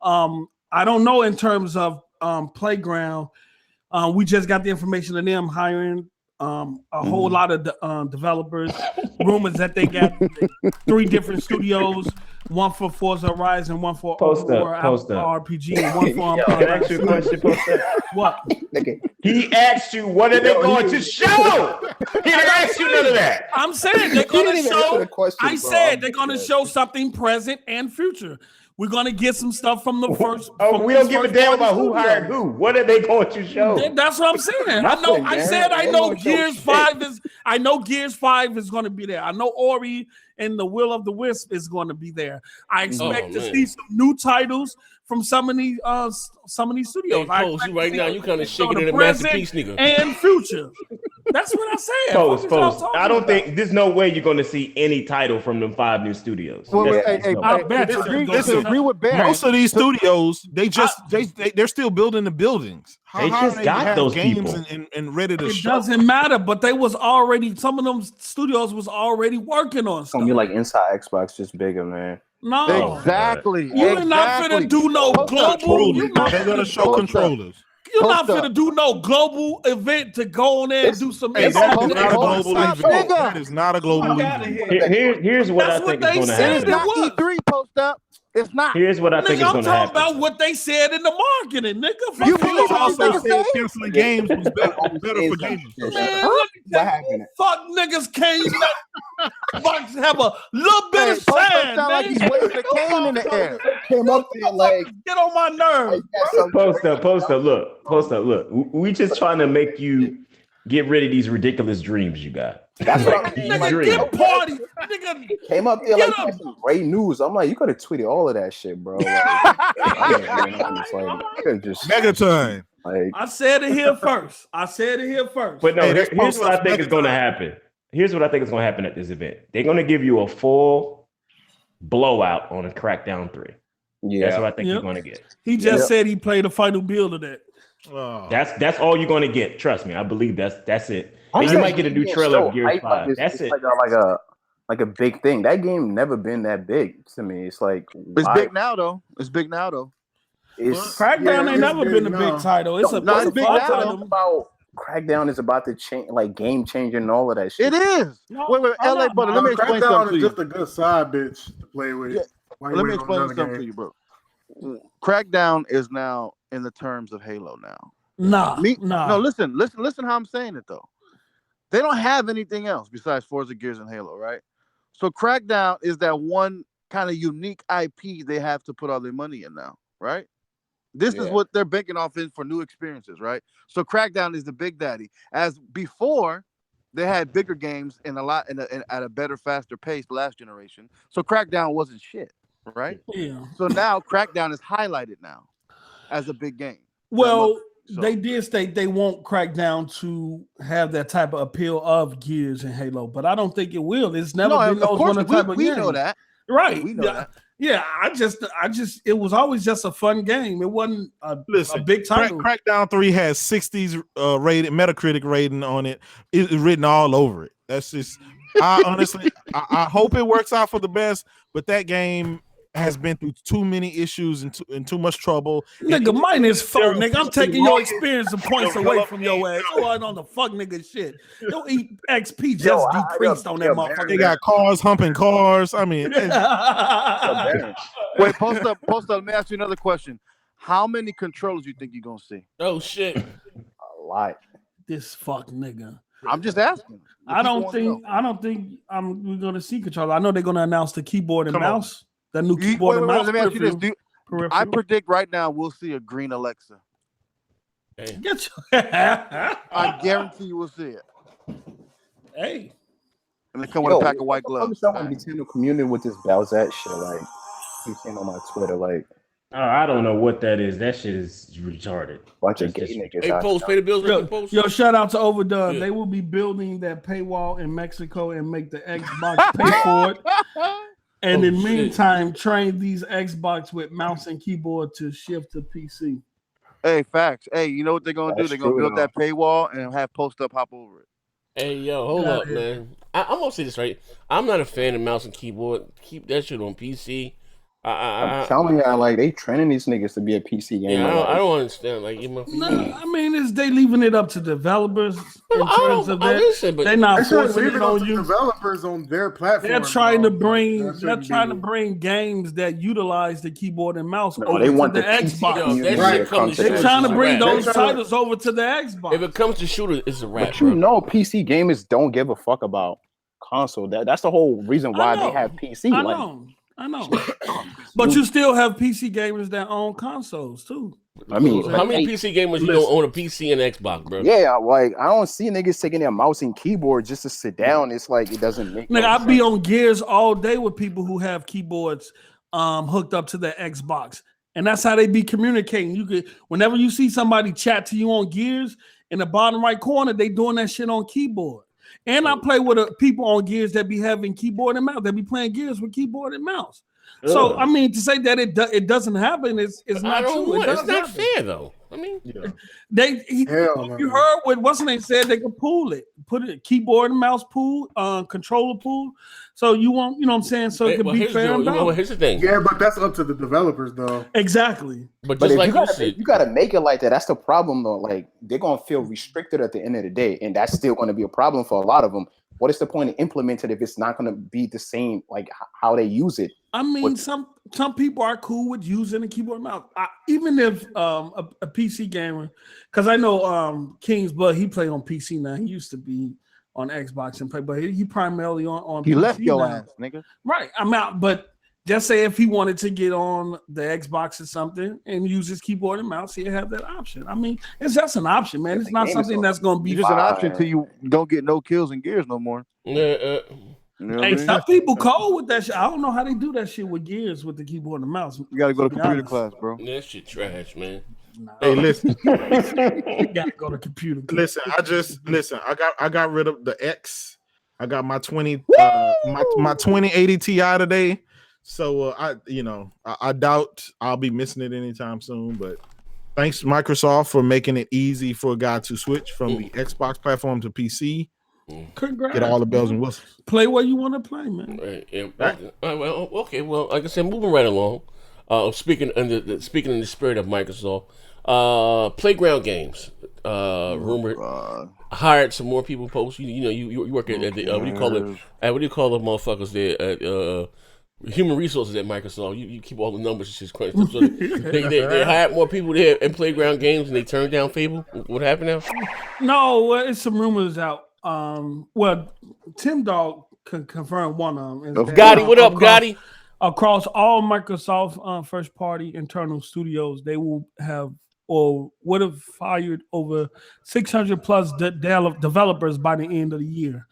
I don't know in terms of Playground. We just got the information of them hiring a whole lot of developers. Rumors that they got 3 different studios, one for Forza Horizon, one for RPG, and one for
Can I ask you a question,
What?
He asked you, what are they going to show? He didn't ask you none of that.
I'm saying they're going to show. I said they're going to show something present and future. We're going to get some stuff from the first.
We don't give a damn about who hired who. What are they going to show?
That's what I'm saying. I know Gears 5 is. I know Gears 5 is going to be there. I know Ori and the Will of the Wisp is going to be there. I expect to see some new titles from some of these studios.
Hey, Post, you right now, you kind of shaking it in a masterpiece, nigga.
And future. That's what I said.
Post. I don't think there's no way you're going to see any title from them 5 new studios.
I bet you.
Disagree with Barry.
Most of these studios, they're still building the buildings.
They just got those
games
people
and ready to.
It doesn't matter, but they was already. Some of them studios was already working on stuff.
You like inside Xbox, just bigger, man.
No,
Exactly.
You're not finna do no global. You're not
They're gonna show controllers.
You're not finna do no global event to go on there and do some.
That is not a global event. That is not a global event.
Here's what I think is going to happen.
It's not E3 post up. It's not.
Here's what I think is going to happen.
I'm talking about what they said in the marketing, nigga.
You believe what
also
niggas
said
say?
canceling games was better for gamers.
Man,
What happened?
fuck niggas can't Xbox have a little bit of shine,
sound like
man.
he's waving a cane in the air.
Came up there like
Get on my nerves.
Post up. Look. We just trying to make you get rid of these ridiculous dreams you got.
That's what I'm
Nigga, get party. Nigga,
came up there like
Get
that's some great news. I'm like, you could have tweeted all of that shit, bro. Like,
Megatime.
Like,
I said it here first.
But no,
Hey,
here's what I think is going to happen. Here's what I think is going to happen at this event. They're going to give you a full blowout on a Crackdown 3.
yeah,
That's what I think you're going to get.
He just said he played the final build of that.
Oh.
That's all you're going to get. Trust me. I believe that's it. And you might get a new trailer of Gears 5. That's it.
Like a big thing. That game never been that big to me. It's like
It's big now though.
It's
Crackdown ain't never been a
big
big title. It's a
it's big
fun
now.
title.
about Crackdown is about to change, like game changing and all of that shit.
It is. Wait, LA, brother. Let me explain
Crackdown
something to
is
you.
just a good side bitch to play with.
Yeah.
While you
Let me
wait on
explain
another
something to
game.
you, bro. Crackdown is now in the terms of Halo now.
Nah.
No, listen how I'm saying it though. They don't have anything else besides Forza, Gears, and Halo, right? So Crackdown is that one kind of unique IP they have to put all their money in now, right? This is what they're banking off in for new experiences, right? So Crackdown is the big daddy. As before, they had bigger games and at a better, faster pace last generation. So Crackdown wasn't shit, right?
Yeah.
So now Crackdown is highlighted now as a big game.
Well,
So-
they did state they won't Crackdown to have that type of appeal of Gears and Halo, but I don't think it will. It's never been
of
those
course,
one of the type of
we
game.
know that.
Right.
We know that.
Yeah, I just it was always just a fun game. It wasn't a big title.
Crackdown 3 has 60s rated Metacritic rating on it. It's written all over it. That's just I honestly I hope it works out for the best, but that game has been through too many issues and too much trouble.
Nigga, mine is fuck, nigga. I'm taking your experience and points away from your ass. You ain't on the fuck nigga shit. Your XP just decreased on that motherfucker.
They got cars humping cars. I mean,
Wait, post up. Let me ask you another question. How many controllers you think you're gonna see?
Oh shit.
A lot.
This fuck nigga.
I'm just asking.
I don't think we're gonna see controller. I know they're gonna announce the keyboard and mouse. That new keyboard and mouse.
Let me ask you this. I predict right now we'll see a green Alexa.
Hey.
I guarantee you will see it.
Hey.
And they come with a pack of white gloves.
I'm the Nintendo community with this Bowsette shit. Like, he came on my Twitter, like,
I don't know what that is. That shit is retarded.
Bunch of gay niggas.
Hey, post, pay the bills.
Yo, shout out to Overdub. Yeah. They will be building that paywall in Mexico and make the Xbox pay for it. And in the meantime, train these Xbox with mouse and keyboard to shift to PC.
Hey, facts. Hey, you know what they're gonna do? They're gonna build that paywall and have Post Up hop over it.
Hey, yo, hold up, man. I'm gonna say this right. I'm not a fan of mouse and keyboard. Keep that shit on PC.
I'm telling y'all, like, they training these niggas to be a PC gamer.
Yeah, I don't understand. Like,
I mean, it's they leaving it up to developers in terms of that. They're not forcing it on you.
Developers on their platform.
They're trying to bring games that utilize the keyboard and mouse over
they want
to the Xbox. They're trying to bring those titles over to the Xbox.
If it comes to shooters, it's a wrap.
But you know, PC gamers don't give a fuck about console. That's the whole reason why they have PC.
I know. But you still have PC gamers that own consoles too.
I mean,
how many PC gamers you don't own a PC and Xbox, bro?
Yeah, like I don't see niggas taking their mouse and keyboard just to sit down. It's like it doesn't make.
Nigga, I be on Gears all day with people who have keyboards hooked up to their Xbox, and that's how they be communicating. You could, whenever you see somebody chat to you on Gears, in the bottom right corner, they doing that shit on keyboard. And I play with people on Gears that be having keyboard and mouse. They be playing Gears with keyboard and mouse. So I mean, to say that it doesn't happen is not true.
It's not fair though. I mean,
you heard what what's the name said? They could pool it, put it keyboard and mouse pool, controller pool. So you want, you know what I'm saying? So it can be fair and balanced.
Here's the thing.
Yeah, but that's up to the developers though.
Exactly.
But just like
you gotta make it like that. That's the problem though. Like they're gonna feel restricted at the end of the day, and that's still gonna be a problem for a lot of them. What is the point of implementing if it's not going to be the same, like how they use it?
I mean, some people are cool with using a keyboard and mouse. Even if a PC gamer, because I know King's Blood, he played on PC now. He used to be on Xbox and play, but he primarily on
he
PC
left your
now.
ass, nigga.
Right, I'm out. But just say if he wanted to get on the Xbox or something and use his keyboard and mouse, he'd have that option. I mean, it's just an option, man. It's not something that's going to be
just an option till you don't get no kills in Gears no more.
Hey, some people cold with that shit. I don't know how they do that shit with Gears with the keyboard and mouse.
You got to go to computer class, bro.
That shit trash, man.
Hey, listen.
You got to go to computer class.
Listen. I got rid of the X. I got my 2080 Ti today. So I doubt I'll be missing it anytime soon. But thanks Microsoft for making it easy for a guy to switch from the Xbox platform to PC.
Congrats.
Get all the bells and whistles.
Play what you want to play, man.
Well, okay. Well, like I said, moving right along. Speaking in the spirit of Microsoft, Playground Games rumored hired some more people. Post. You work at the what do you call it? What do you call the motherfuckers there at human resources at Microsoft? You keep all the numbers and shit crunched. So they hired more people there in Playground Games and they turned down Fable. What happened now?
No, it's some rumors out. Well, Tim Dog can confirm one of them.
Gotti, what up, Gotti?
Across all Microsoft first party internal studios, they will have or would have fired over 600 plus developers by the end of the year.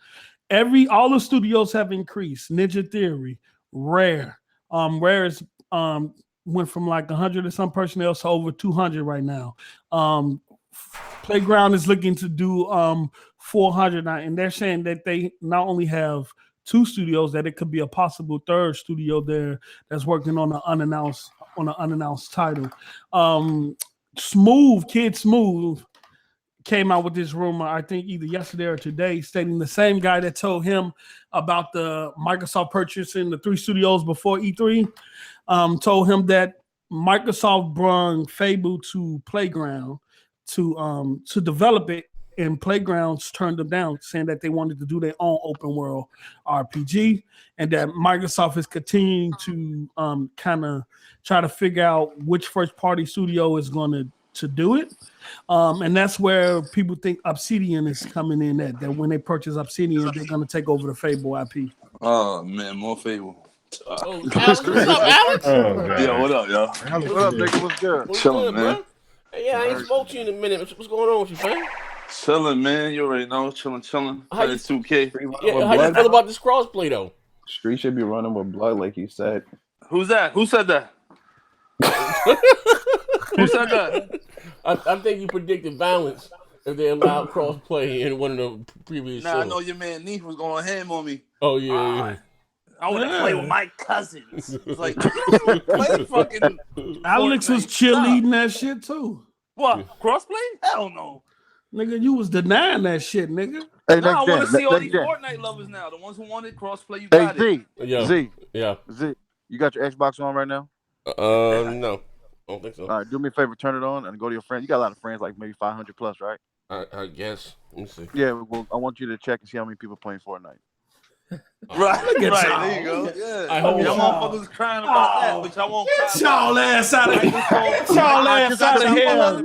All the studios have increased. Ninja Theory, Rare. Rare is went from like 100 or some personnel to over 200 right now. Playground is looking to do 400 now, and they're saying that they not only have 2 studios, that it could be a possible 3rd studio there that's working on an unannounced title. Kid Smooth came out with this rumor, I think either yesterday or today, stating the same guy that told him about the Microsoft purchasing the 3 studios before E3, told him that Microsoft brought Fable to Playground to develop it, and Playgrounds turned them down, saying that they wanted to do their own open world RPG, and that Microsoft is continuing to kind of try to figure out which first party studio is going to do it. And that's where people think Obsidian is coming in at, that when they purchase Obsidian, they're going to take over the Fable IP.
Oh, man, more Fable.
Alex, what's up, Alex?
Yeah, what up, y'all?
What up, nigga? What's good?
Chilling, man.
Bro? Hey, I ain't spoke to you in a minute. What's going on with you, fam?
Chilling, man. You already know. Chilling.
How you
2K.
Yeah, how you feel about this crossplay, though?
Street should be running with blood, like you said.
Who's that? Who said that? Who said that?
I think you predicted violence if they allowed crossplay in one of the previous shows.
I know your man Neef was going ham on me.
Oh, yeah.
I want to play with my cousins. It's like, play fucking
Alex was cheerleading that shit, too.
What? Crossplay? Hell no.
Nigga, you was denying that shit, nigga.
Hey,
I want to see all these
gen.
Fortnite lovers now. The ones who wanted crossplay, you got it.
Z.
Yeah.
Z. You got your Xbox on right now?
No. I don't think so.
All right, do me a favor, turn it on and go to your friends. You got a lot of friends, like maybe 500 plus, right?
I guess. Let me see.
Yeah, well, I want you to check and see how many people playing Fortnite.
Right, there you go. Yeah.
I hope
y'all motherfuckers crying about that, but y'all won't cry.
Get y'all ass out of here. Get y'all ass out of here.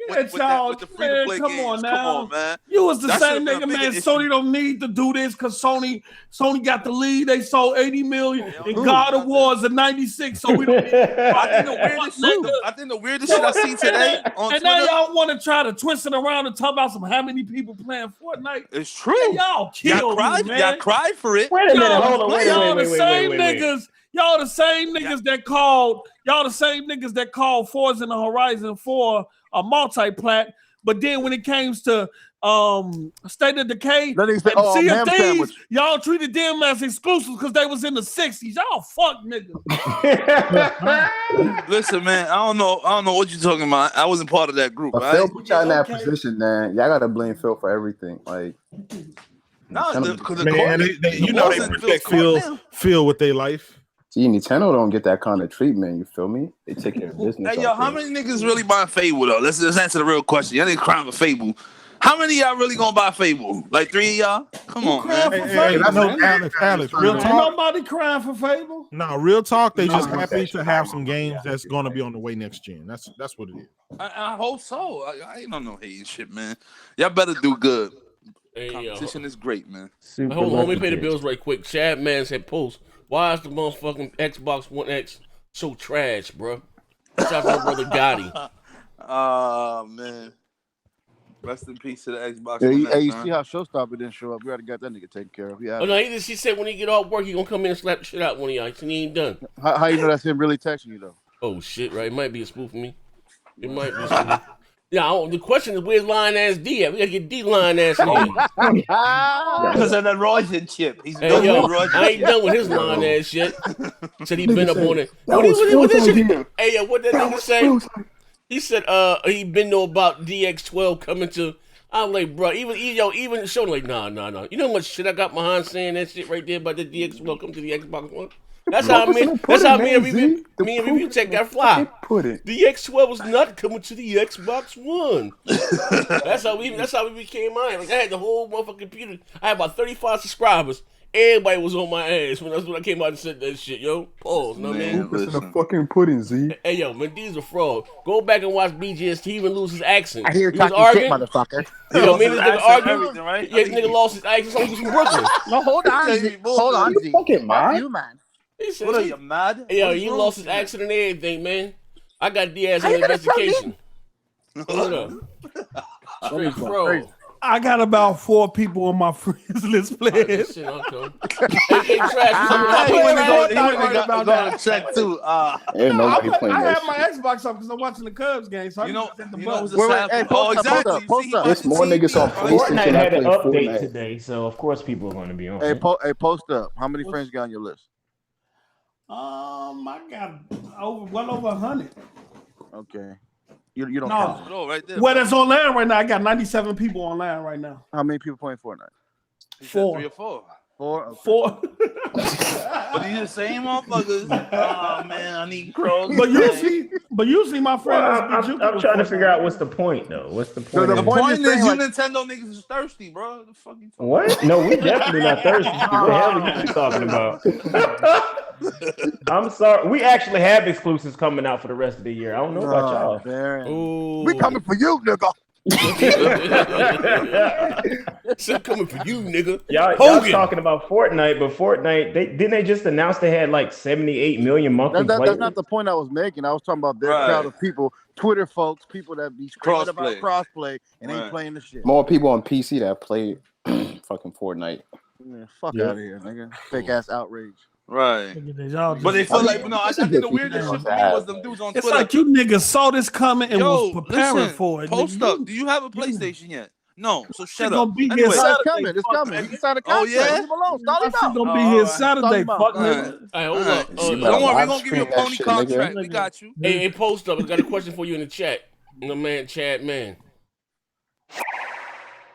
With the free-to-play
Come
games.
on now.
Come on, man.
You was the
That
same
should've
nigga,
been a
man.
bigger
Sony don't need to do this because Sony got the lead. They sold 80 million in God of Wars in 96, so we don't need
I think the weirdest shit I see today on
and
Twitter.
now y'all want to try to twist it around and talk about how many people playing Fortnite.
It's true.
Y'all killed me, man.
Y'all cried for it.
Wait a minute, hold on.
Y'all the same niggas that called Forza and the Horizon 4 a multi-plat, But then when it came to State of Decay
Then they
and
say, "Oh,
Sea of
ham
Thieves,
sandwich."
y'all treated them as exclusives because they was in the 60s. Y'all fuck niggas.
Listen, man, I don't know what you're talking about. I wasn't part of that group.
But
Right?
Phil put y'all in that
Okay.
position, man. Y'all gotta blame Phil for everything. Like,
No,
Nintendo-
because
Man, you know they protect Phil with their life.
see, Nintendo don't get that kind of treatment. You feel me? They take care of business.
Hey, yo, how many niggas really buy Fable though? Let's answer the real question. Y'all niggas crying for Fable. How many of y'all really gonna buy Fable? Like 3 of y'all? Come on, man.
Hey, Alex, real
Ain't
talk.
nobody crying for Fable.
No, real talk. They just happy to have some games that's gonna be on the way next gen. That's what it is.
I hope so. I ain't on no hating shit, man. Y'all better do good.
Hey,
Competition is great, man.
Hold on, let me pay the bills right quick. Chad Man said, "Post, why is the motherfucking Xbox One X so trash, bro?" Shout out to my brother Gotti.
Oh man. Rest in peace to the Xbox.
Hey,
One
hey, you
X,
see how Showstopper didn't show up? We already got that nigga taken care of. Yeah.
Oh no, she said when he get off work, he gonna come in and slap the shit out one of y'all. And he ain't done.
How you know that's him really texting you though?
Oh shit, right? It might be a spoof for me. It might be a spoof. Yeah, the question is where's Lion Ass D at? We gotta get D Lion Ass in here.
because of the Royson chip. He's
Hey yo, I ain't done with his Lion Ass shit. Said he been up on it. What this shit? Hey yo, what that nigga say? He said he been know about DX12 coming to. I'm like, bro, even the show like, nah. You know how much shit I got behind saying that shit right there about the DX12 coming to the Xbox One? That's how me and Review Tech got fly. The X12 was not coming to the Xbox One. That's how we became mine. Like I had the whole motherfucking computer. I had about 35 subscribers. Everybody was on my ass when I came out and said that shit, yo. Pause, know what I mean?
The fucking pudding, Z.
Hey, yo, man, these are fraud. Go back and watch BGS. He even lose his accent.
I hear
he was
talking
arguing.
shit, motherfucker.
Yo, me and this nigga arguing.
Right?
Yeah, this nigga lost his accent. So he was from Brooklyn.
No, hold on, Z. Hold on, Z.
Fucking mad.
You man.
He said,
What are you mad?
hey, yo,
What is
he
wrong
lost
with
his
you?
accent and everything, man. I got Diaz on investigation. What up? Straight fraud.
I got about 4 people on my friends list playing.
Hey, Trash,
Gonna check too.
Ain't nobody playing
I
that
have my Xbox up because I'm watching the Cubs game. So
You know
the
what's
Wait,
the
hey,
sad?
post up,
exactly.
post up.
There's more niggas on PlayStation
Fortnite
that
had an
play
update
Fortnite.
today, so of course people are going to be on.
Hey,
it.
post up. How many friends you got on your list?
I got well over 100.
Okay. You don't
No.
count.
Oh, right there.
Well, that's online right now. I got 97 people online right now.
How many people playing Fortnite?
He said
4.
3 or 4.
4? Okay.
4.
But these the same motherfuckers. Oh man, I need crows.
But usually my friend
I'm trying to figure out what's the point though. What's the point?
The
of
point
it?
is, you Nintendo niggas is thirsty, bro. The fuck you talking
What? No, we definitely not thirsty. What the hell are you talking about? I'm sorry. We actually have exclusives coming out for the rest of the year. I don't know about y'all.
We coming for you, nigga.
Still coming for you, nigga.
Y'all talking about Fortnite, but Fortnite, they just announced they had like 78 million monthly players.
That's not the point I was making. I was talking about their crowd of people, Twitter folks, people that be screaming about crossplay and ain't playing the shit.
More people on PC that play fucking Fortnite.
Man, fuck out of here, nigga. Fake ass outrage.
Right.
But
they feel like, I think the weirdest shit for me was them dudes on Twitter.
It's like you niggas saw this coming and was preparing for it.
Post up. Do you have a PlayStation yet? No. So shut up.
It's coming. It's coming. You can sign a contract.
Oh yeah.
Leave him alone. Stall him out.
Gonna be here Saturday. Fuck nigga.
Hey, hold up.
Don't worry, we're gonna give you a pony contract. We got you.
Hey, post up. I got a question for you in the chat. The man, Chad Man.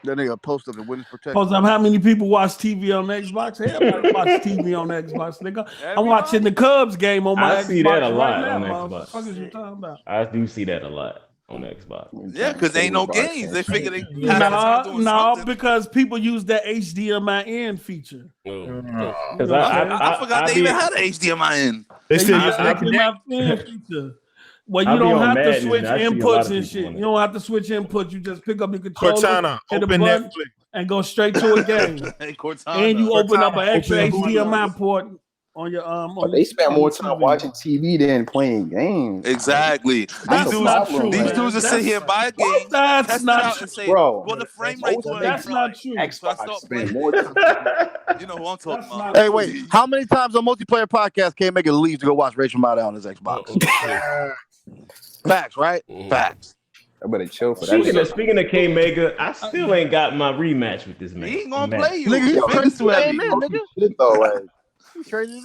That nigga post up the witness protection.
Post up how many people watch TV on the Xbox? Everybody watch TV on the Xbox, nigga. I'm watching the Cubs game on my Xbox.
I see that a lot
right
on
now,
Xbox.
What you talking about?
I do see that a lot on Xbox.
Yeah, because they ain't no games. They figure they
No, because people use that HDMI in feature.
Because
I forgot they even had an HDMI in.
They still use
HDMI in feature. Well, you
I'll be
don't
on
have to
Madden,
switch
and I see a lot
inputs
of
and
people
shit.
on it.
You don't have to switch inputs. You just pick up your controller,
Cortana,
hit a
open
button,
Netflix.
and go straight to a game.
Hey, Cortana.
And you open up an extra
Open
HDMI port on your
But they spend more time watching TV than playing games.
Exactly.
That's not true.
These dudes will sit here, buy a game,
That's
test
not
it out,
true.
and say,
Bro,
well, the frame rate's what
That's not true.
Xbox spend more time.
You know who I'm talking about.
Hey, wait. How many times on multiplayer podcast can't make a leave to go watch Rachel Maddow on his Xbox? Facts, right? Facts.
I better chill for that.
Speaking of K Mega, I still ain't got my rematch with this man.
He ain't gonna play you.
Nigga,
Yo,
he's playing nigga.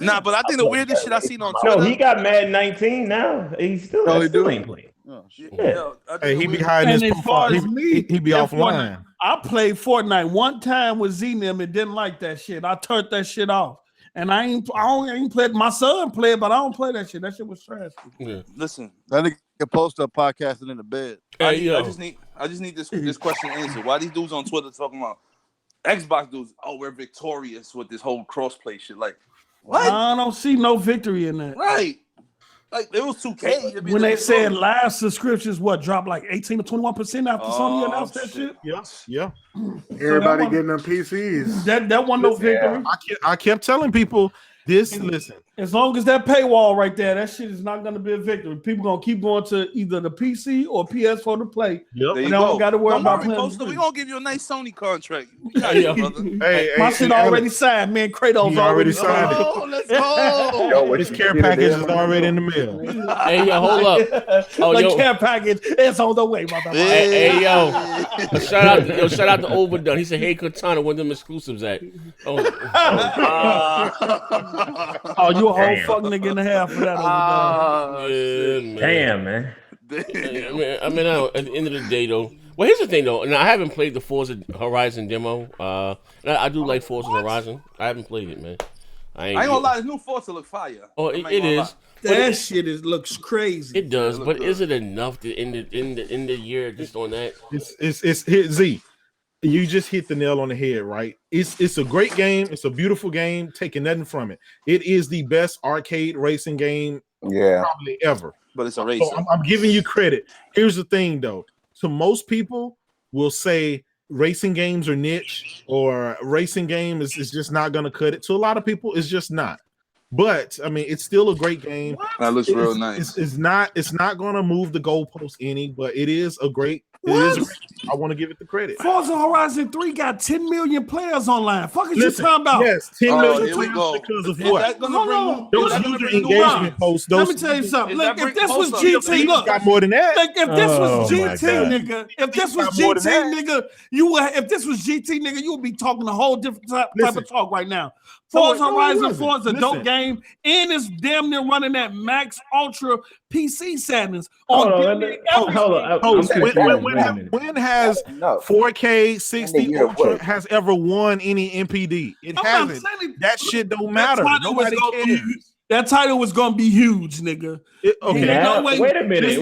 Nah, but I think the weirdest shit I seen on Twitter.
No, he got Madden 19 now. He still ain't playing.
Oh, shit.
Yeah.
Hey, he be hiding his profile. He be offline.
I played Fortnite one time with Z-Nim and didn't like that shit. I turned that shit off. And I ain't played. My son played, but I don't play that shit. That shit was trash.
Yeah.
Listen,
that nigga post up podcasting in the bed.
I just need this question answered. Why these dudes on Twitter talking about Xbox dudes? Oh, we're victorious with this whole crossplay shit. Like, what?
I don't see no victory in that.
Right. Like it was 2K.
When they said live subscriptions, dropped like 18 to 21% after Sony announced that shit?
Yes, yeah.
Everybody getting them PCs.
That wasn't no victory.
I kept telling people this. Listen,
as long as that paywall right there, that shit is not going to be a victory. People gonna keep going to either the PC or PS4 to play.
Yep.
There you
don't got to worry about
playing. We gonna give you a nice Sony contract. Hey,
my shit already signed, man. Kratos already signed it.
Oh, let's go.
Yo, his care package is already in the mail.
Hey, yo, hold up. Oh,
the care package is on the way, motherfucker.
Hey, yo. Shout out to Overdone. He said, "Hey, Cortana, when them exclusives at?"
Oh, you a whole fuck nigga and a half for that.
Damn, man.
I mean, at the end of the day, though. Well, here's the thing, though. And I haven't played the Forza Horizon demo. I do like Forza Horizon. I haven't played it, man.
I ain't gonna lie. This new Forza look fire.
Oh, it is.
That shit looks crazy.
It does, but is it enough to end the year just on that?
It's Z. You just hit the nail on the head, right? It's a great game. It's a beautiful game. Taking nothing from it. It is the best arcade racing game, probably ever.
But it's a racer.
So I'm giving you credit. Here's the thing, though. To most people, will say racing games are niche or racing game is just not going to cut it. To a lot of people, it's just not. But I mean, it's still a great game.
That looks real nice.
It's not going to move the goalpost any, but it is a great. I want to give it the credit.
Forza Horizon 3 got 10 million players online. Fuck is you talking about?
Yes, 10 million
players
because of what? Those user engagement posts.
Let me tell you something. Look, if this was GT, look,
got more than that.
Like, if this was GT, nigga, if this was GT, nigga, you would. If this was GT, nigga, you would be talking a whole different type of talk right now. Forza Horizon 4 is a dope game, and it's damn near running that max ultra PC settings.
Hold on.
When has 4K 60 ultra has ever won any MPD? It hasn't. That shit don't matter. Nobody cares.
That title was gonna be huge, nigga.
Okay, wait a minute.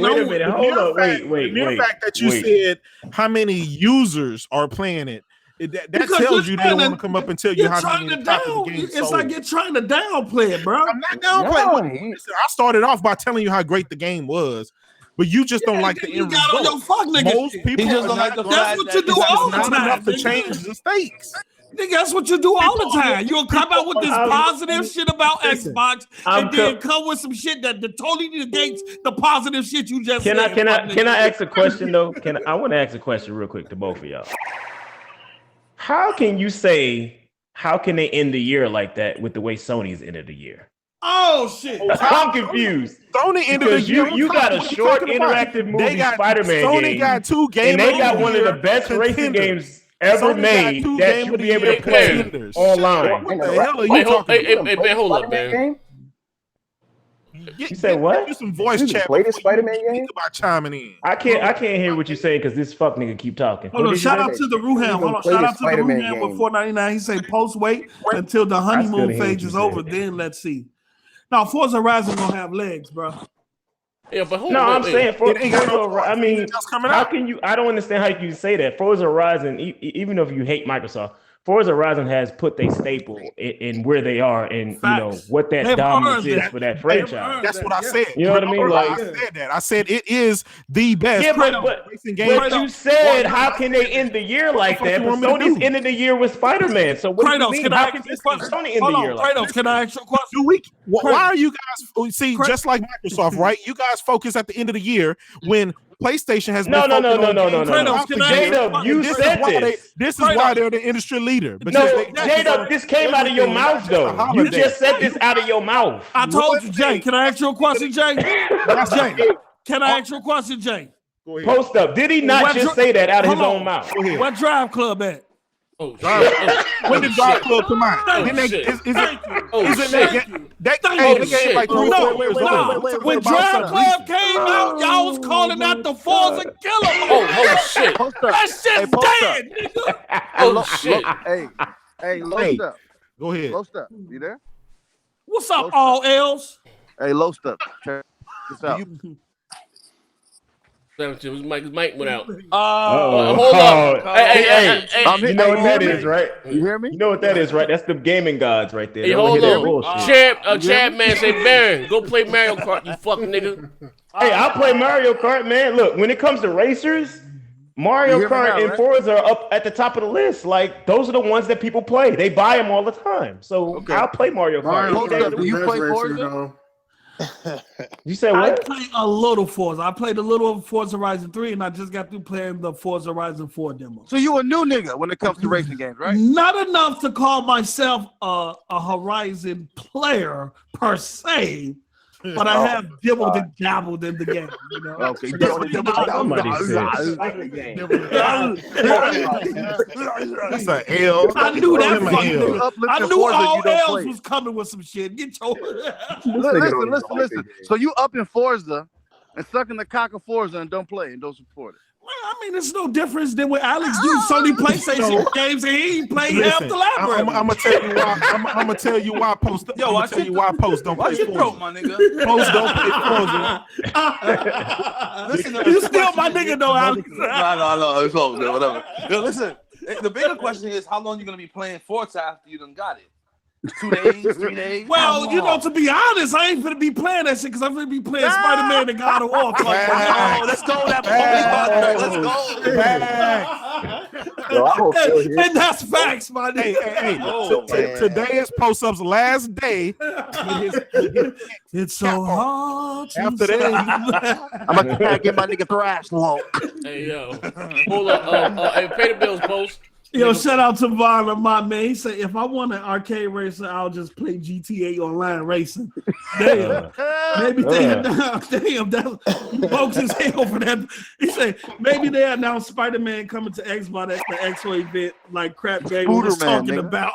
Hold on. Wait.
The mere fact that you said how many users are playing it. That tells you they don't want to come up and tell you how many the top of the game.
It's like you're trying to downplay it, bro.
I'm not downplaying. I started off by telling you how great the game was, but you just don't like the end result. Most people just don't like the
That's what you do all the time.
Not enough to change the stakes.
Nigga, that's what you do all the time. You'll come out with this positive shit about Xbox and then come with some shit that totally negates the positive shit you just said.
Can I ask a question though? I want to ask a question real quick to both of y'all. How can you say, how can they end the year like that with the way Sony's ended the year?
Oh shit!
I'm confused.
Sony ended the year.
You got a short interactive movie Spider-Man
Sony
game.
got 2 games.
And they got one of the best racing games ever made that you'll be able to play online.
What the hell are you talking about?
Hey, hold up, man.
You said what?
Do some voice chat.
Play the Spider-Man game.
About chiming in.
I can't hear what you're saying because this fuck nigga keep talking.
Hold on, shout out to the Ruham. Hold on, shout out to the Ruham with $4.99. He said post wait until the honeymoon phase is over. Then let's see. Now Forza Horizon gonna have legs, bro.
Yeah, but
I'm saying Forza. I mean, how can you? I don't understand how you say that. Forza Horizon, even if you hate Microsoft, Forza Horizon has put their staple in where they are and you know what that dominance is for that franchise.
That's what I said.
You know what I mean? Like
I said that. I said it is the best.
Yeah, but you said how can they end the year like that? But Sony's ended the year with Spider-Man. So what do you mean? How can Sony end the year like that?
Can I ask you a question?
Why are you guys see just like Microsoft, right? You guys focus at the end of the year when PlayStation has
no. J-Dub, you said this.
This is why they're the industry leader.
No, J-Dub, this came out of your mouth, though. You just said this out of your mouth.
I told you, Jay. Can I ask you a question, Jay? Jay, can I ask you a question, Jay?
Go ahead.
Post up. Did he not
What
just
dri-
say that out of his
Hold
own
on.
mouth?
Go ahead.
What Drive Club at?
Oh,
When did Drive Club come out?
Oh,
Didn't they-
shit.
is it
Oh,
is it
shit.
that
Thank
hey,
you.
they gave like
Oh,
3
No,
or 4 years
nah.
old.
When Drive Club came out, y'all was calling out the Forza Killer.
Oh, shit.
Post up.
That shit's
post
dead, nigga.
Oh, shit.
Hey, low
Hey.
step.
Go ahead.
Low step. You there?
What's up, all L's?
Hey, low step. Check this out.
His mic went out.
Oh,
Hold up. Hey.
You know what that is, right?
You hear me?
You know what that is, right? That's the gaming gods right there.
Hey,
They over
hold
here, that
on.
bullshit.
Chad man say, Baron, go play Mario Kart, you fucking nigga.
Hey, I'll play Mario Kart, man. Look, when it comes to racers, Mario
You hear me
Kart
now,
and
right?
Forza are up at the top of the list. Like, those are the ones that people play. They buy them all the time. So I'll play Mario Kart.
Mario
any day of
Kart
the
Do
week.
you
best
play
racer,
Forza?
though.
You said
I
what?
play a little Forza. I played a little Forza Horizon 3, and I just got through playing the Forza Horizon 4 demo.
So you a new nigga when it comes to racing games, right?
Not enough to call myself a Horizon player per se, but I have dibbled and dabbled in the game. You know?
Okay.
Somebody said.
That's an L.
I knew that
Him a
fucking
L.
nigga. I knew all L's was coming with some shit. Get your
Listen. So you up in Forza and sucking the cock of Forza and don't play and don't support it.
Well, I mean, it's no difference than what Alex do Sony PlayStation games, and he ain't played half the library.
I'm gonna tell you why. I'm gonna tell you why Post.
Yo,
I'm
watch
gonna tell
it.
you why Post don't
Watch
play
your throat,
Forza.
my nigga.
Post don't play Forza.
Listen,
You still my nigga though, Alex.
No, it's all good, whatever. Yo, listen, the bigger question is how long you gonna be playing Forza after you done got it? 2 days, 3 days?
Well, you know, to be honest, I ain't gonna be playing that shit because I'm gonna be playing Spider-Man and God of War.
Let's go that
Yo, I hope so, yeah.
And that's facts, my nigga.
Today is Post Up's last day.
It's so hard to
After
say.
that,
I'm gonna get my nigga thrashed low.
Hey, yo. Hold up. Hey, pay the bills, Post.
Yo, shout out to Vaughn, my man. He said, if I want an arcade racer, I'll just play GTA Online Racing. Damn. Maybe damn, that's folks is hell for that. He said, maybe they announced Spider-Man coming to Xbox at the Expo event like Crapgamer was talking
nigga.
about.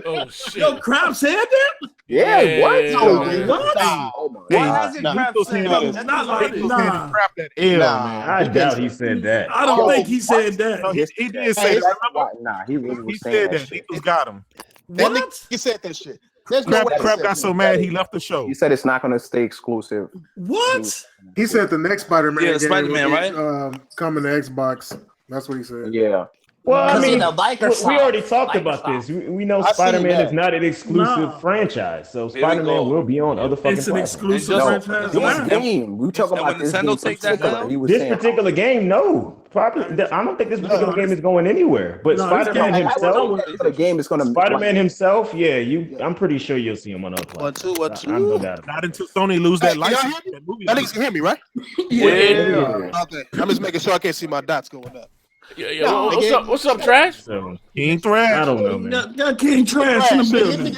Oh, shit.
Yo, Crap said that?
Yeah, what?
Yeah,
No,
man.
What?
Oh my
Why
God.
hasn't Crap said
No,
that?
not like, nah.
crap that L, man.
I doubt he said that.
I don't think he said that.
No, he did say
Hey,
that.
nah, he really
He
was saying
said
that
that.
shit.
He got him.
That
What?
nigga said that shit. There's no way he
Crap
said
got
that.
so mad he left the show.
He said it's not gonna stay exclusive.
What?
He said the next Spider-Man
Yeah,
game
Spider-Man,
will be, coming to Xbox. That's what he said.
Yeah.
Well, I
Because,
mean,
you know, Microsoft-
we already talked about
Microsoft.
this. We know
I seen
Spider-Man
that.
is not an exclusive
No.
franchise, so
we
Spider-Man
go.
will be on other fucking
It's an
platforms.
exclusive
No,
franchise.
this
Wow.
Game. We talk
And
about
when
this
Nintendo
game
take that
particular.
down?
He was
This
saying
particular game, no. Probably, I don't think this particular game is going anywhere. But
No, this
Spider-Man
game-
himself,
the game is gonna
Spider-Man himself, yeah, I'm pretty sure you'll see him on other platforms.
One, two.
I'm no doubt about it.
Not until Sony lose that
Hey, can y'all
license.
hear me?
That movie.
Y'all niggas can hear me, right?
Yeah.
Okay. I'm just making sure I can't see my dots going up.
Yeah. What's up, Trash?
So,
King Thrash.
I don't know, man.
Got King Trash in the building.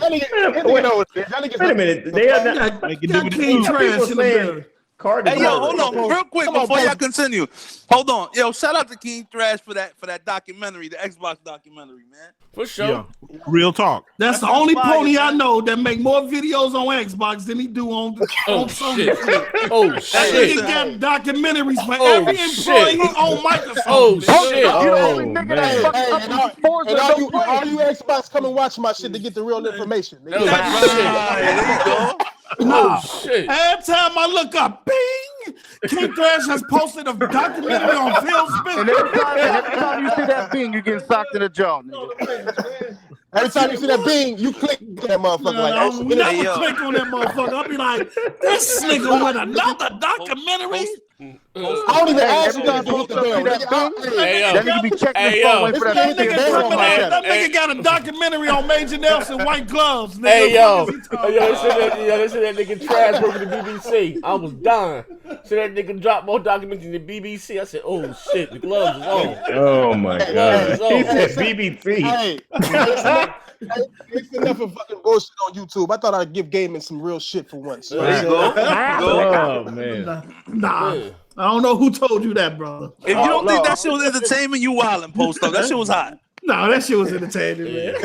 Wait a minute. They are not.
Got King Trash in the building.
Card
Hey, yo, hold on, real quick
Come on,
before
bro.
y'all continue. Hold on, yo, shout out to King Thrash for that documentary, the Xbox documentary, man.
For sure.
Yeah. Real talk.
That's the only pony I know that make more videos on Xbox than he do on Sony.
Shit. Oh,
That
shit.
nigga got documentaries for
Oh,
every employee
shit.
on Microsoft.
Oh,
man.
shit.
Oh, man.
Forza,
all you Xbox come and watch my shit to get the real information.
Oh,
There you go.
Nah.
Oh, shit.
Every time I look up, bing, King Thrash has posted a documentary on Phil Spencer.
And every time you see that thing, you get socked in the jaw, nigga.
Every time you see that bing, you click that motherfucker like
I
that.
never
Hey, yo.
click on that motherfucker. I'll be like, this nigga with another documentary.
I don't even ask you to hit the bell.
Hey, yo.
That nigga be checking his
Hey,
phone
yo.
waiting for
That
that thing to
nigga,
get
coming
on
out,
like
that
that.
nigga got a documentary on Major Nelson White Gloves. Nigga.
Hey, yo.
What is he talking
They said that nigga Trash working the BBC. I was dying. So that nigga dropped more documents than the BBC. I said, oh, shit, the gloves is on.
Oh my god.
Oh.
He said BBC.
Hey, it's enough of fucking bullshit on YouTube. I thought I'd give gaming some real shit for once.
There you go.
Oh man.
Nah,
Yeah.
I don't know who told you that, brother.
If you don't think that shit was entertainment, you wildin', Post up. That shit was hot.
No, that shit was entertaining, man.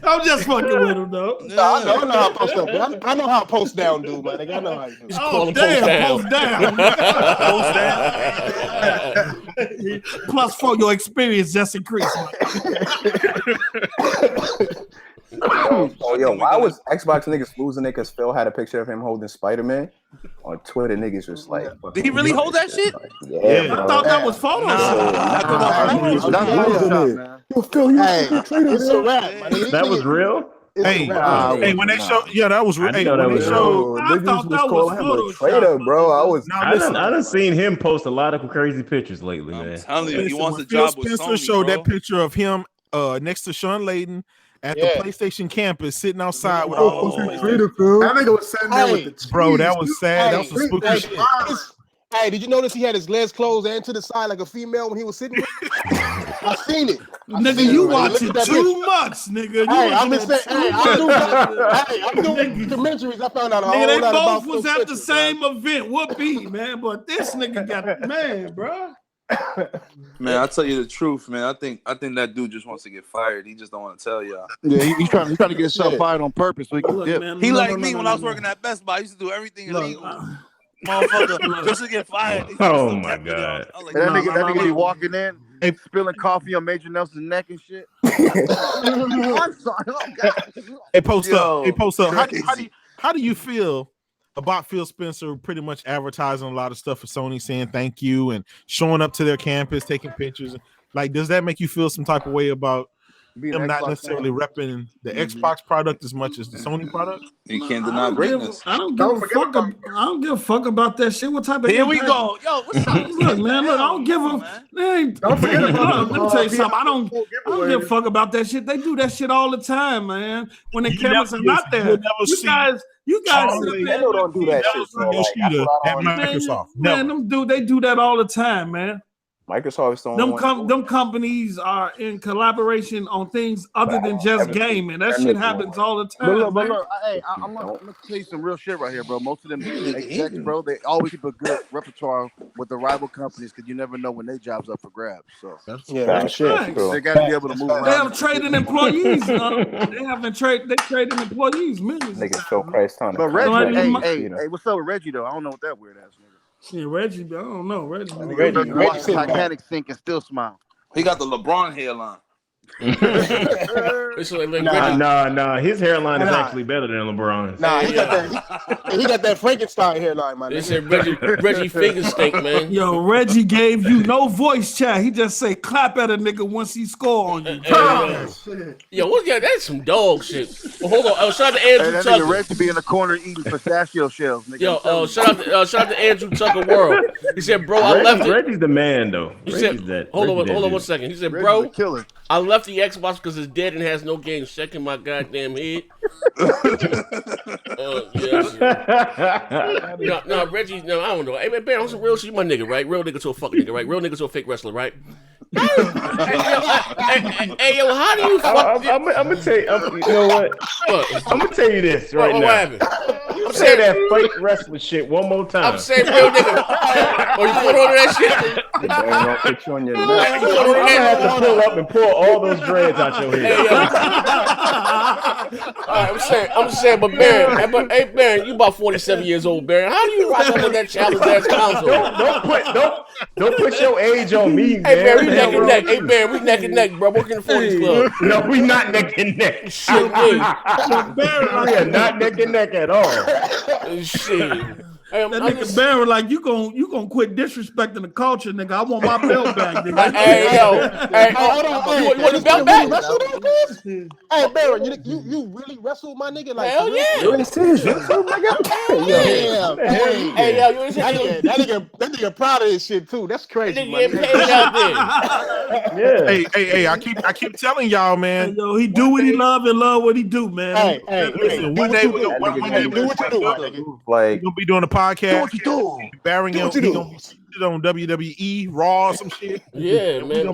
I'm just fucking with him, though.
No, I know how post up. I know how post down do, man. I know how you do.
Oh, damn, post down. Plus 4, your experience just increased.
Oh, yo, why was Xbox niggas losing it because Phil had a picture of him holding Spider-Man? On Twitter, niggas just like...
Did he really hold that shit?
Yeah,
I thought that was Photoshop.
It's a rap.
That was real?
Hey, when they showed, that was real. Hey,
know that
when
was
they showed,
I thought that was Photoshop.
Traitor, bro.
I done seen him post a lot of crazy pictures lately, man.
I'm telling you, he wants a
Phil
job with
Spencer
Sony,
showed
bro.
that picture of him next to Sean Layden at the PlayStation campus, sitting outside with all those PlayStation.
That nigga was sitting there with the cheese.
Bro, that was sad. That was some spooky shit.
Hey, did you notice he had his legs closed and to the side like a female when he was sitting? I seen it.
Nigga, you watching too much, nigga.
I'm just saying. I'm doing documentaries. I found out a whole
Nigga, they
lot about
both was
Phil
at the
Spencer,
same event. Whoopee, man. But this nigga got bro.
Man, I'll tell you the truth, man. I think that dude just wants to get fired. He just don't want to tell y'all.
Yeah, he's trying to get himself fired on purpose so he can dip.
He like me when I was working at Best Buy. I used to do everything illegal. Motherfucker, just to get fired.
Oh my god!
Like, that nigga be walking in, spilling coffee on Major Nelson's neck and shit. I'm sorry. Oh, God.
Hey, post up. How do you feel about Phil Spencer pretty much advertising a lot of stuff for Sony, saying thank you and showing up to their campus, taking pictures? Like, does that make you feel some type of way about him not necessarily repping the Xbox product as much as the Sony product?
You can't deny greatness.
I don't give a fuck about that shit. What type of
Here we go. Yo, what's up?
Look, man, I don't give a. Don't forget about. Let me tell you something. I don't give a fuck about that shit. They do that shit all the time, man. When the cameras are not there, you guys
don't do that shit.
At Microsoft,
man, they do that all the time, man.
Microsoft is the only one.
Them companies are in collaboration on things other than just gaming. That shit happens all the time.
But look, hey, I'm gonna tell you some real shit right here, bro. Most of them execs, bro, they always keep a good repertoire with the rival companies because you never know when their job's up for grabs. So
that's
they got to be able to move around.
They have trading employees. They trading employees. Millions.
Niggas Phil Price ton.
But Reggie, hey, what's up with Reggie though? I don't know what that weird ass nigga.
Yeah, Reggie, I don't know. Reggie
Titanic sink and still smile.
He got the LeBron hairline.
Nah. His hairline is actually better than LeBron's.
Nah, he got that Frankenstein hairline, man.
They said Reggie finger stink, man.
Yo, Reggie gave you no voice chat. He just say clap at a nigga once he score on you.
Yo, what's that? That's some dog shit. Well, hold on. Shout out to Andrew
that
Tucker.
Nigga Reggie be in the corner eating pistachio shells. Nigga.
Yo, shout out to Andrew Tucker World. He said, bro, I left it.
Reggie's the man, though.
He said, hold on 1 second. He said, bro, I left the Xbox because it's dead and has no games. Checking my goddamn head. No, Reggie, no, I don't know. Hey, man, I'm some real shit. You my nigga, right? Real nigga to a fucking nigga, right? Real nigga to a fake wrestler, right? Hey, yo, how do you fuck?
I'm gonna tell you. You know what? I'm gonna tell you this right now.
What happened?
I'm saying that fake wrestling shit one more time.
I'm saying real nigga. Or you put on that shit?
I'm gonna have to pull up and pull all those dreads out your head.
I'm saying, but Baron, Baron, you about 47 years old, Baron. How do you rock up with that challenge ass console?
Don't put your age on me, man.
Hey, Baron, we neck and neck. Hey, Baron, we neck and neck, bro. Working the 40s club.
No, we not neck and neck.
Shit,
we are not neck and neck at all.
Shit.
That nigga Baron, like you gonna quit disrespecting the culture, nigga. I want my belt back, nigga.
Hey, hold on. You want the belt back?
Hey, Baron, you really wrestled my nigga? Like,
hell yeah.
You ain't serious, wrestle, nigga.
Hey, yo, you ain't serious.
That nigga proud of his shit too. That's crazy.
That nigga getting paid out there.
Yeah.
Hey, I keep telling y'all, man.
Hey, yo, he do what he love and love what he do, man.
Hey,
listen, one day we do what you do. Like, we're gonna be doing a podcast. Baron, he gonna be on WWE, Raw, some shit.
Yeah, man.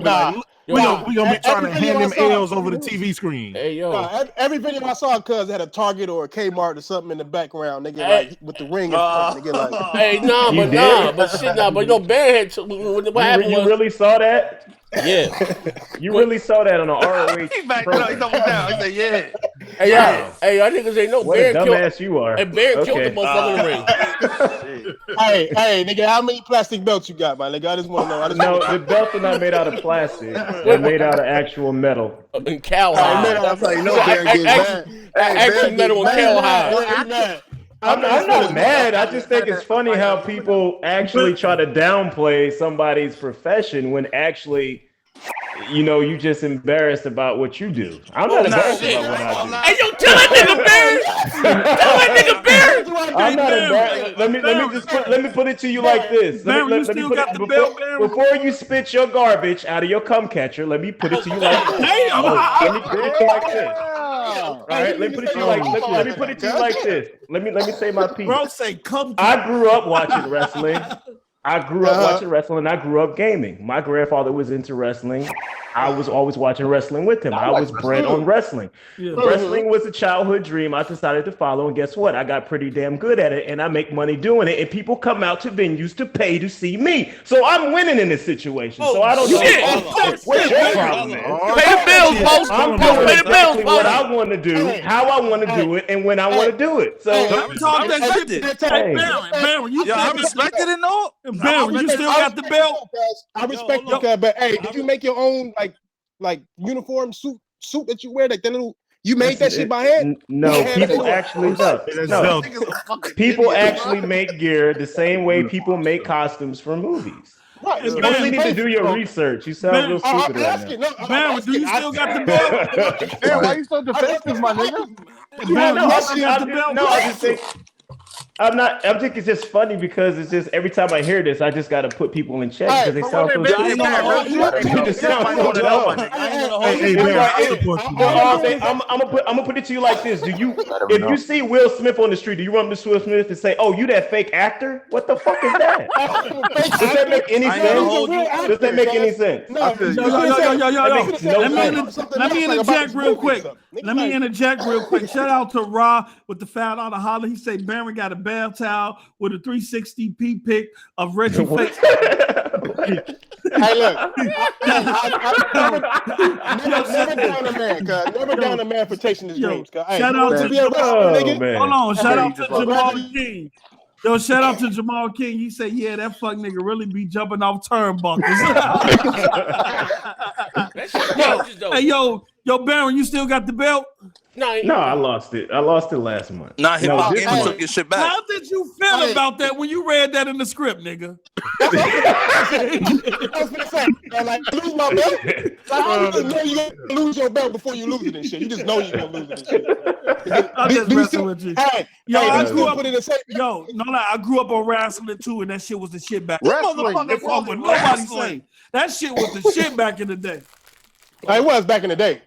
We gonna be trying to hand them L's over the TV screen.
Hey yo,
every video I saw, cuz had a Target or a Kmart or something in the background. They get like with the ring in front. They get like,
hey, but Bear had what happened?
You really saw that?
Yeah,
you really saw that on the ROH.
He's back down. He said, "Yeah."
Hey, y'all niggas ain't no
what
Bear
a dumbass you are.
And Bear killed the motherfucker in the ring.
hey, nigga, how many plastic belts you got, my nigga? I just want to know.
No, the belts are not made out of plastic. They're made out of actual metal.
And cowhide.
That's how you know Bear gets mad.
Actual metal and cowhide.
I'm not mad. I just think it's funny how people actually try to downplay somebody's profession when actually, you just embarrassed about what you do. I'm not embarrassed about what I do.
Hey, yo, tell that nigga Bear.
I'm not embarrassed. Let me put it to you like this. Before you spit your garbage out of your cum catcher, let me put it to you like this. Let me put it to you like this. All right, let me put it to you like this. Let me say my piece.
Bro, say come.
I grew up watching wrestling. I grew up gaming. My grandfather was into wrestling. I was always watching wrestling with him. I was bred on wrestling. Yeah. Wrestling was a childhood dream I decided to follow, and guess what? I got pretty damn good at it, and I make money doing it, and people come out to venues to pay to see me. So I'm winning in this situation. So I don't know what's your problem.
Pay the bills, folks.
I'm doing exactly what I want to do, how I want to do it, and when I want to do it. So
talk that shit. Baron, you
I respected it, no?
Baron, you still got the belt?
I respect you, but hey, did you make your own like uniform suit that you wear? Like that little, you made that shit by hand?
No, people actually people actually make gear the same way people make costumes for movies. Right. You really need to do your research. You sound real stupid right now.
Baron, do you still got the belt?
Baron, why you so defensive, my nigga?
Baron, you still got the belt?
No, I just think I think it's just funny because it's just every time I hear this, I just got to put people in check because they sound so stupid. I'm gonna put it to you like this: if you see Will Smith on the street, do you run up to Will Smith and say, "Oh, you that fake actor"? What the fuck is that? Does that make any sense? Does that make any sense?
Let me interject real quick. Shout out to Ra with the foul out of Holler. He said Baron got a bell towel with a 360p pic of Reggie face.
Hey, look. Never down a man for chasing his dreams.
Shout out to Jamal. Shout out to Jamal King. Yo, shout out to Jamal King. He said, "Yeah, that fuck nigga really be jumping off turnbuckles." Hey, yo, Baron, you still got the belt?
No, I lost it. I lost it last month.
Nah, hip hop gamer took your shit back.
How did you feel about that when you read that in the script, nigga?
I was gonna say, like, lose my belt. I don't know you gonna lose your belt before you lose it and shit. You just know you're gonna lose it and shit.
I'm just messing with you. I grew up. I grew up on wrestling too, and that shit was the shit back. Nobody say that shit was the shit back in the day.
It was back in the day.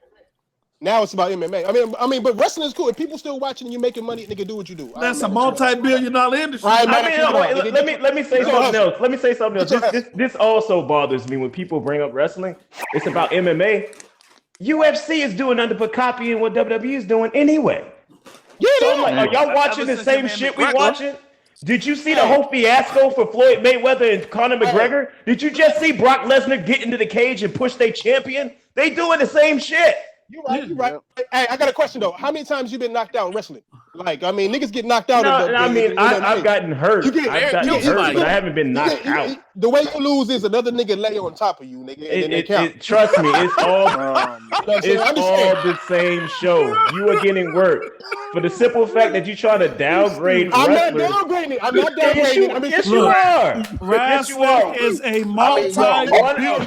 Now it's about MMA. I mean, but wrestling is cool. If people still watching and you making money, nigga, do what you do.
That's a multi-billion-dollar industry.
Right,
let me say something else. Let me say something else. This also bothers me when people bring up wrestling. It's about MMA. UFC is doing nothing but copying what WWE is doing anyway.
Yeah,
so like, are y'all watching the same shit we watching? Did you see the whole fiasco for Floyd Mayweather and Conor McGregor? Did you just see Brock Lesnar get into the cage and push their champion? They doing the same shit.
You're right. Hey, I got a question though. How many times you been knocked out in wrestling? Like, I mean, niggas get knocked out.
I've gotten hurt. I've gotten hurt, but I haven't been knocked out.
The way you lose is another nigga lay on top of you, nigga.
Trust me, it's all the same show. You are getting work for the simple fact that you trying to downgrade.
I'm not downgrading.
Yes, you are.
Wrestling is a multi-billion.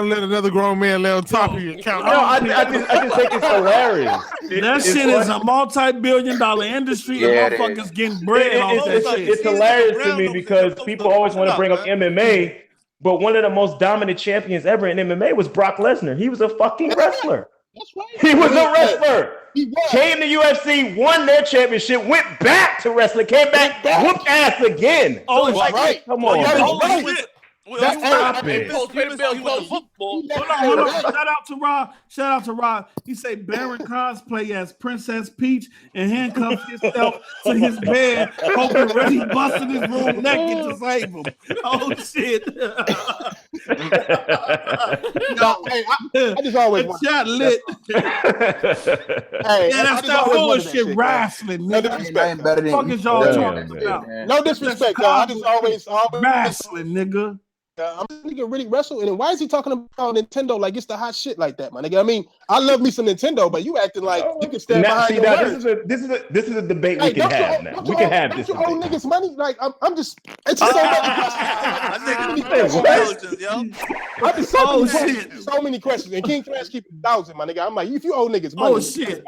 Let another grown man lay on top of you.
No, I just think it's hilarious.
That shit is a multi-billion-dollar industry, and motherfuckers getting bread off that shit.
It's hilarious to me because people always want to bring up MMA, but one of the most dominant champions ever in MMA was Brock Lesnar. He was a fucking wrestler.
That's right.
He was a wrestler. Came to UFC, won their championship, went back to wrestling, came back, whooped ass again.
Oh, that's right.
Come on. Stop it.
Pay the bill. He went to football.
Hold on. Shout out to Rob. He say Baron cosplay as Princess Peach and handcuffs himself to his bed, hoping Reggie busted his room naked to save him. Oh shit!
No, hey, I just always want
shot lit.
Hey,
That's that bullshit wrestling.
No
Nigga.
disrespect.
What the fuck is y'all talking about?
No disrespect, y'all. I just always
wrestling, nigga.
I'm nigga really wrestle, and then why is he talking about Nintendo like it's the hot shit like that, my nigga? I mean, I love me some Nintendo, but you acting like you can stand behind your words.
This is a debate we can have now. We can have this.
Don't you owe niggas money? Like I'm just. It's just so many questions, and King Flash keep 1,000, my nigga. I'm like, if you owe niggas money,
oh shit,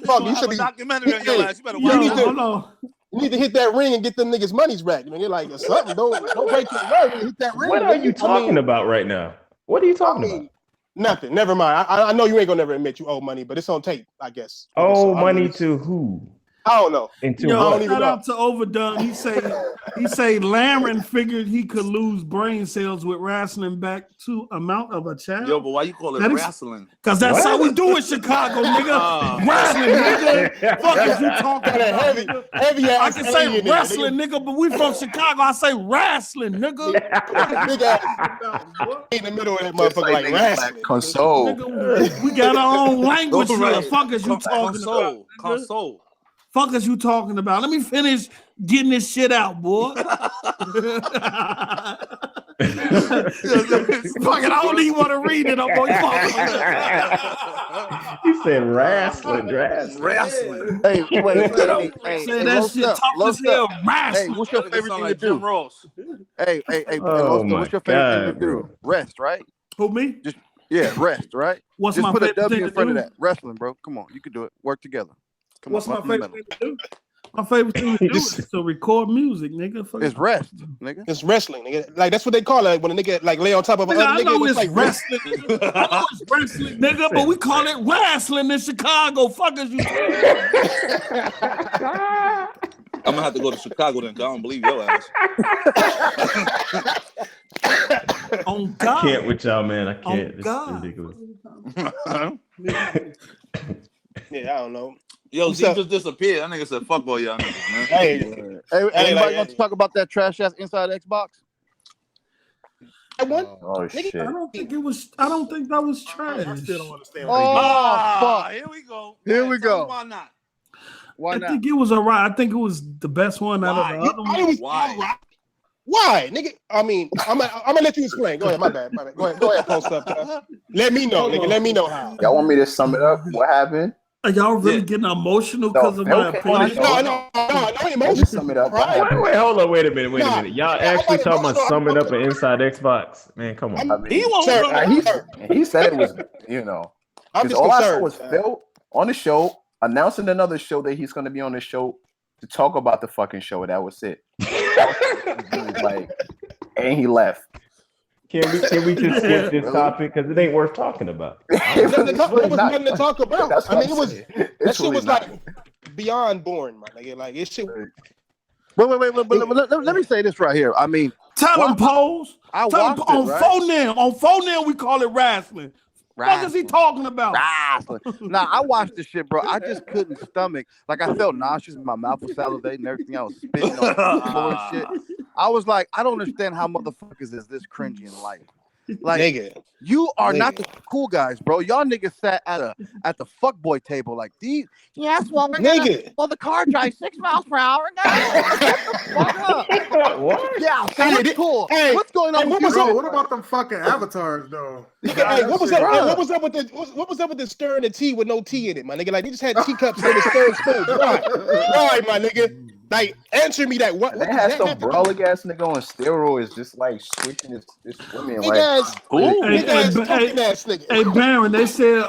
fuck, you should be
documentary on your ass. You better watch
it.
You need to hit that ring and get them niggas' money's back. You know, you're like something. Don't break your word and hit that ring.
What are you talking about right now? What are you talking about?
Nothing. Never mind. I know you ain't gonna never admit you owe money, but it's on tape, I guess.
Oh, money to who?
I don't know.
Shout out to Overdone. He say Laren figured he could lose brain cells with wrestling back to amount of a child.
Yo, but why you call it wrestling?
Because that's how we do in Chicago, nigga. Wrestling, nigga. Fuck is you talking about?
Heavy
I can say wrestling, nigga, but we from Chicago. I say wrestling, nigga.
Big ass in the middle of that motherfucker like wrestling.
Console.
Nigga, we got our own language here. Fuck is you talking about?
Console.
Fuck is you talking about? Let me finish getting this shit out, boy. Fuck it, I don't even want to read it.
You said wrestling.
Hey, wait.
Say that shit tough as hell.
Hey, what's your favorite thing to do? Hey, what's your favorite thing to do? Rest, right?
Who, me?
Rest, right?
What's
Just
my
put a
favorite
W
thing
in
to
front
do?
of that. Wrestling, bro. Come on, you can do it. Work together. Come
What's
on,
my favorite thing to do? My favorite thing to do is to record music, nigga.
It's rest, nigga.
It's wrestling, nigga. Like that's what they call it when a nigga like lay on top of another nigga.
I know it's
like
wrestling. I know it's wrestling, nigga, but we call it wrestling in Chicago. Fuck is you?
I'm gonna have to go to Chicago then. 'Cause I don't believe your ass.
On God.
I can't with y'all, man. I can't.
Oh,
This
God.
is ridiculous.
Yeah, I don't know.
Yo, Z just disappeared. That nigga said, "Fuck all y'all niggas, man."
Hey, anybody want to talk about that trash ass Inside Xbox?
Oh shit!
I don't think that was trash.
I still don't understand.
Fuck!
Here we go.
Here we go.
Why not?
Why not?
I think it was alright. I think it was the best one out of the other ones.
Why, nigga? I mean, I'm gonna let you explain. Go ahead, my bad. Go ahead, post up. Let me know, nigga. Let me know how.
Y'all want me to sum it up? What happened?
Are y'all really getting emotional because of my opinion?
No emotion.
Sum it up.
Wait, hold on. Wait a minute. Y'all actually talking about summing up an Inside Xbox? Man, come on.
I mean, he said it was,
I'm just
all I saw
concerned.
was Phil on the show announcing another show that he's going to be on the show to talk about the fucking show. That was it. And he left.
Can we just skip this topic because it ain't worth talking about?
There was nothing to talk about.
That's
I
what
mean,
I'm saying.
that shit was like beyond boring, my nigga. Like it shit.
Wait. Let me say this right here. I mean,
tell them Pose.
I
tell
watched
them
it, right?
On phone we call it wrestling. What is he talking about?
Nah, I watched this shit, bro. I just couldn't stomach. Like, I felt nauseous. My mouth was salivating and everything. I was spitting on the floor and shit. I was like, I don't understand how motherfuckers is this cringy in life. Like,
nigga,
you are not the cool guys, bro. Y'all niggas sat at the fuckboy table like these. Yes, well, we're
nigga.
Well, the car drives 6 miles per hour. What? Yeah, so that's cool.
Hey,
what's going on?
What about them fucking avatars though?
Hey, what was up with the stir and the tea with no tea in it, my nigga? Like, they just had teacups in the stir spoon. Why, my nigga? Like, answer me that. What
They had some brawling ass nigga on steroids, just like switching his women.
Big ass nigga.
Hey, Baron, they said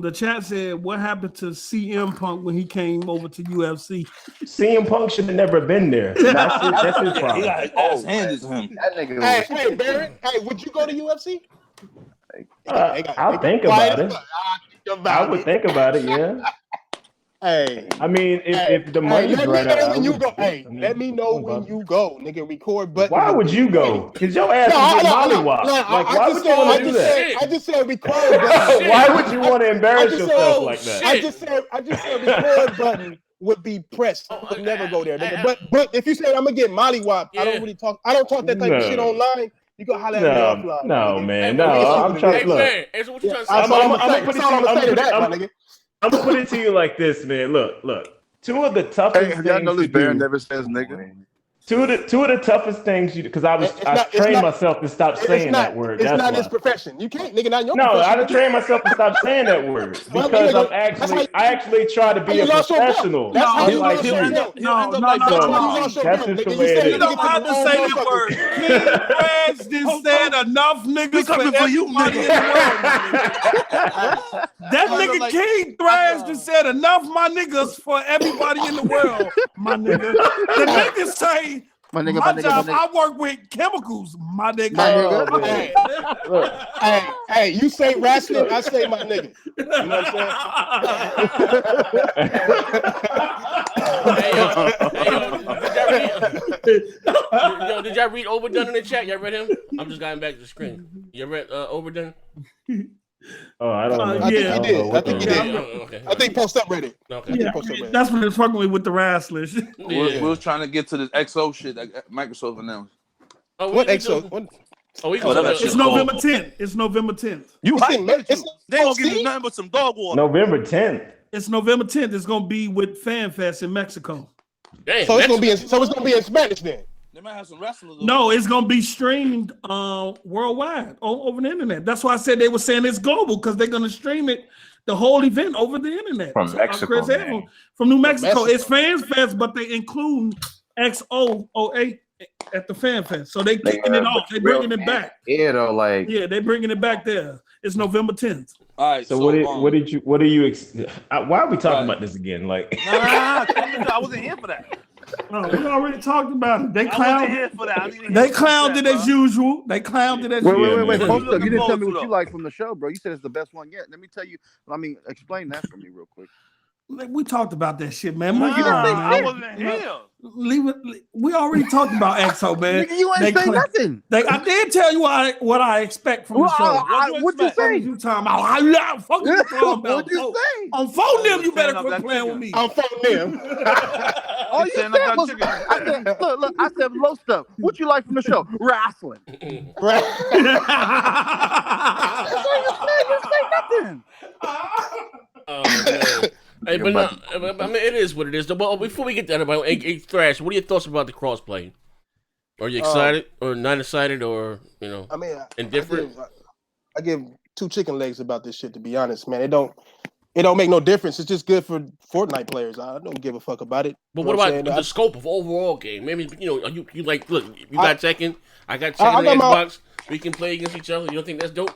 the chat said what happened to CM Punk when he came over to UFC?
CM Punk should have never been there. That's his problem.
He got his hands to him.
That nigga
Hey, Baron. Hey, would you go to UFC?
I'll think about it. I would think about it. Yeah.
Hey,
I mean, if the money's
let
right,
me know
I
when you
would-
go. Hey,
I mean,
let me know when you go, nigga. Record button.
Why would you go? Because your ass would get mollywopped. Like, why would you want to do that?
I just said record button.
Why would you want to embarrass yourself like that?
I just said record button would be pressed. I would never go there, nigga. But if you say I'm gonna get mollywopped, I don't really talk. I don't talk that type of shit online. You go holler at me offline.
No,
nigga.
man. No, I'm trying to look.
That's what you trying to say.
I'm gonna put
it to you like this, man. Look. Two of the toughest
Hey, y'all know
things
this
to
bear
do.
never says nigga.
Two of the toughest things you because I trained myself to stop saying that word.
It's
That's
not
why.
his profession. You can't, nigga. Not your
No,
profession.
I done trained myself to stop saying that word because I actually try to be a professional.
That's how you
Unlike
lost your belt.
No,
That's just the way it
You
is.
don't have to say that word. King Thrash just said enough niggas for everybody in the world. That nigga King Thrash just said enough my niggas for everybody in the world, my nigga. The niggas say my job, I work with chemicals, my nigga.
Hey, you say wrestling, I say my nigga. You know what I'm saying?
Yo, did y'all read Overdone in the chat? Y'all read him? I'm just going back to the screen. You read Overdone?
Oh, I don't know.
I think he did. I think he did.
Okay.
I think Post Up read it.
Okay.
Yeah, that's what they're fucking with the wrestlers.
We was trying to get to this XO shit that Microsoft announced.
Oh,
What XO?
It's November 10th. It's November 10th.
You hype,
They gonna give you nothing but some dog water.
November 10th.
It's November 10th. It's gonna be with Fan Fest in Mexico.
Damn,
So it's gonna be in Spanish then.
They might have some wrestlers.
No, it's gonna be streamed worldwide over the internet. That's why I said they were saying it's global because they're gonna stream it, the whole event over the internet.
From Mexico, man.
From New Mexico. It's Fan Fest, but they include XOOA at the Fan Fest. So they kicking it off. They bringing it back.
Yeah, though, like
they bringing it back there. It's November 10th.
All right.
So what do you why are we talking about this again? Like,
I wasn't here for that.
No, we already talked about it. They
I wasn't
clowned.
here for that.
They clowned it as usual. They clowned it as usual.
Wait.
man.
Post up. You didn't tell me what you like from the show, bro. You said it's the best one yet. Let me tell you. Explain that for me real quick.
We talked about that shit, man.
I wasn't here.
Leave it. We already talked about EXO, man.
Nigga, you ain't say nothing.
I did tell you what I expect from the show.
What'd you say?
You talking about? Fuck you talking about?
What'd you say?
On phone them, you better quit playing with me.
I'm phone them.
All you said was, I said, look, I said low stuff. What you like from the show? Wrestling.
Right.
You say nothing.
Hey, but no, I mean, it is what it is. Well, before we get that about Thrash, what are your thoughts about the crossplay? Are you excited or not excited or
I mean,
indifferent?
I give two chicken legs about this shit. To be honest, man, it don't make no difference. It's just good for Fortnite players. I don't give a fuck about it.
But what about the scope of overall game? Maybe you like look. You got Tekken. I got Tekken on Xbox. We can play against each other. You don't think that's dope?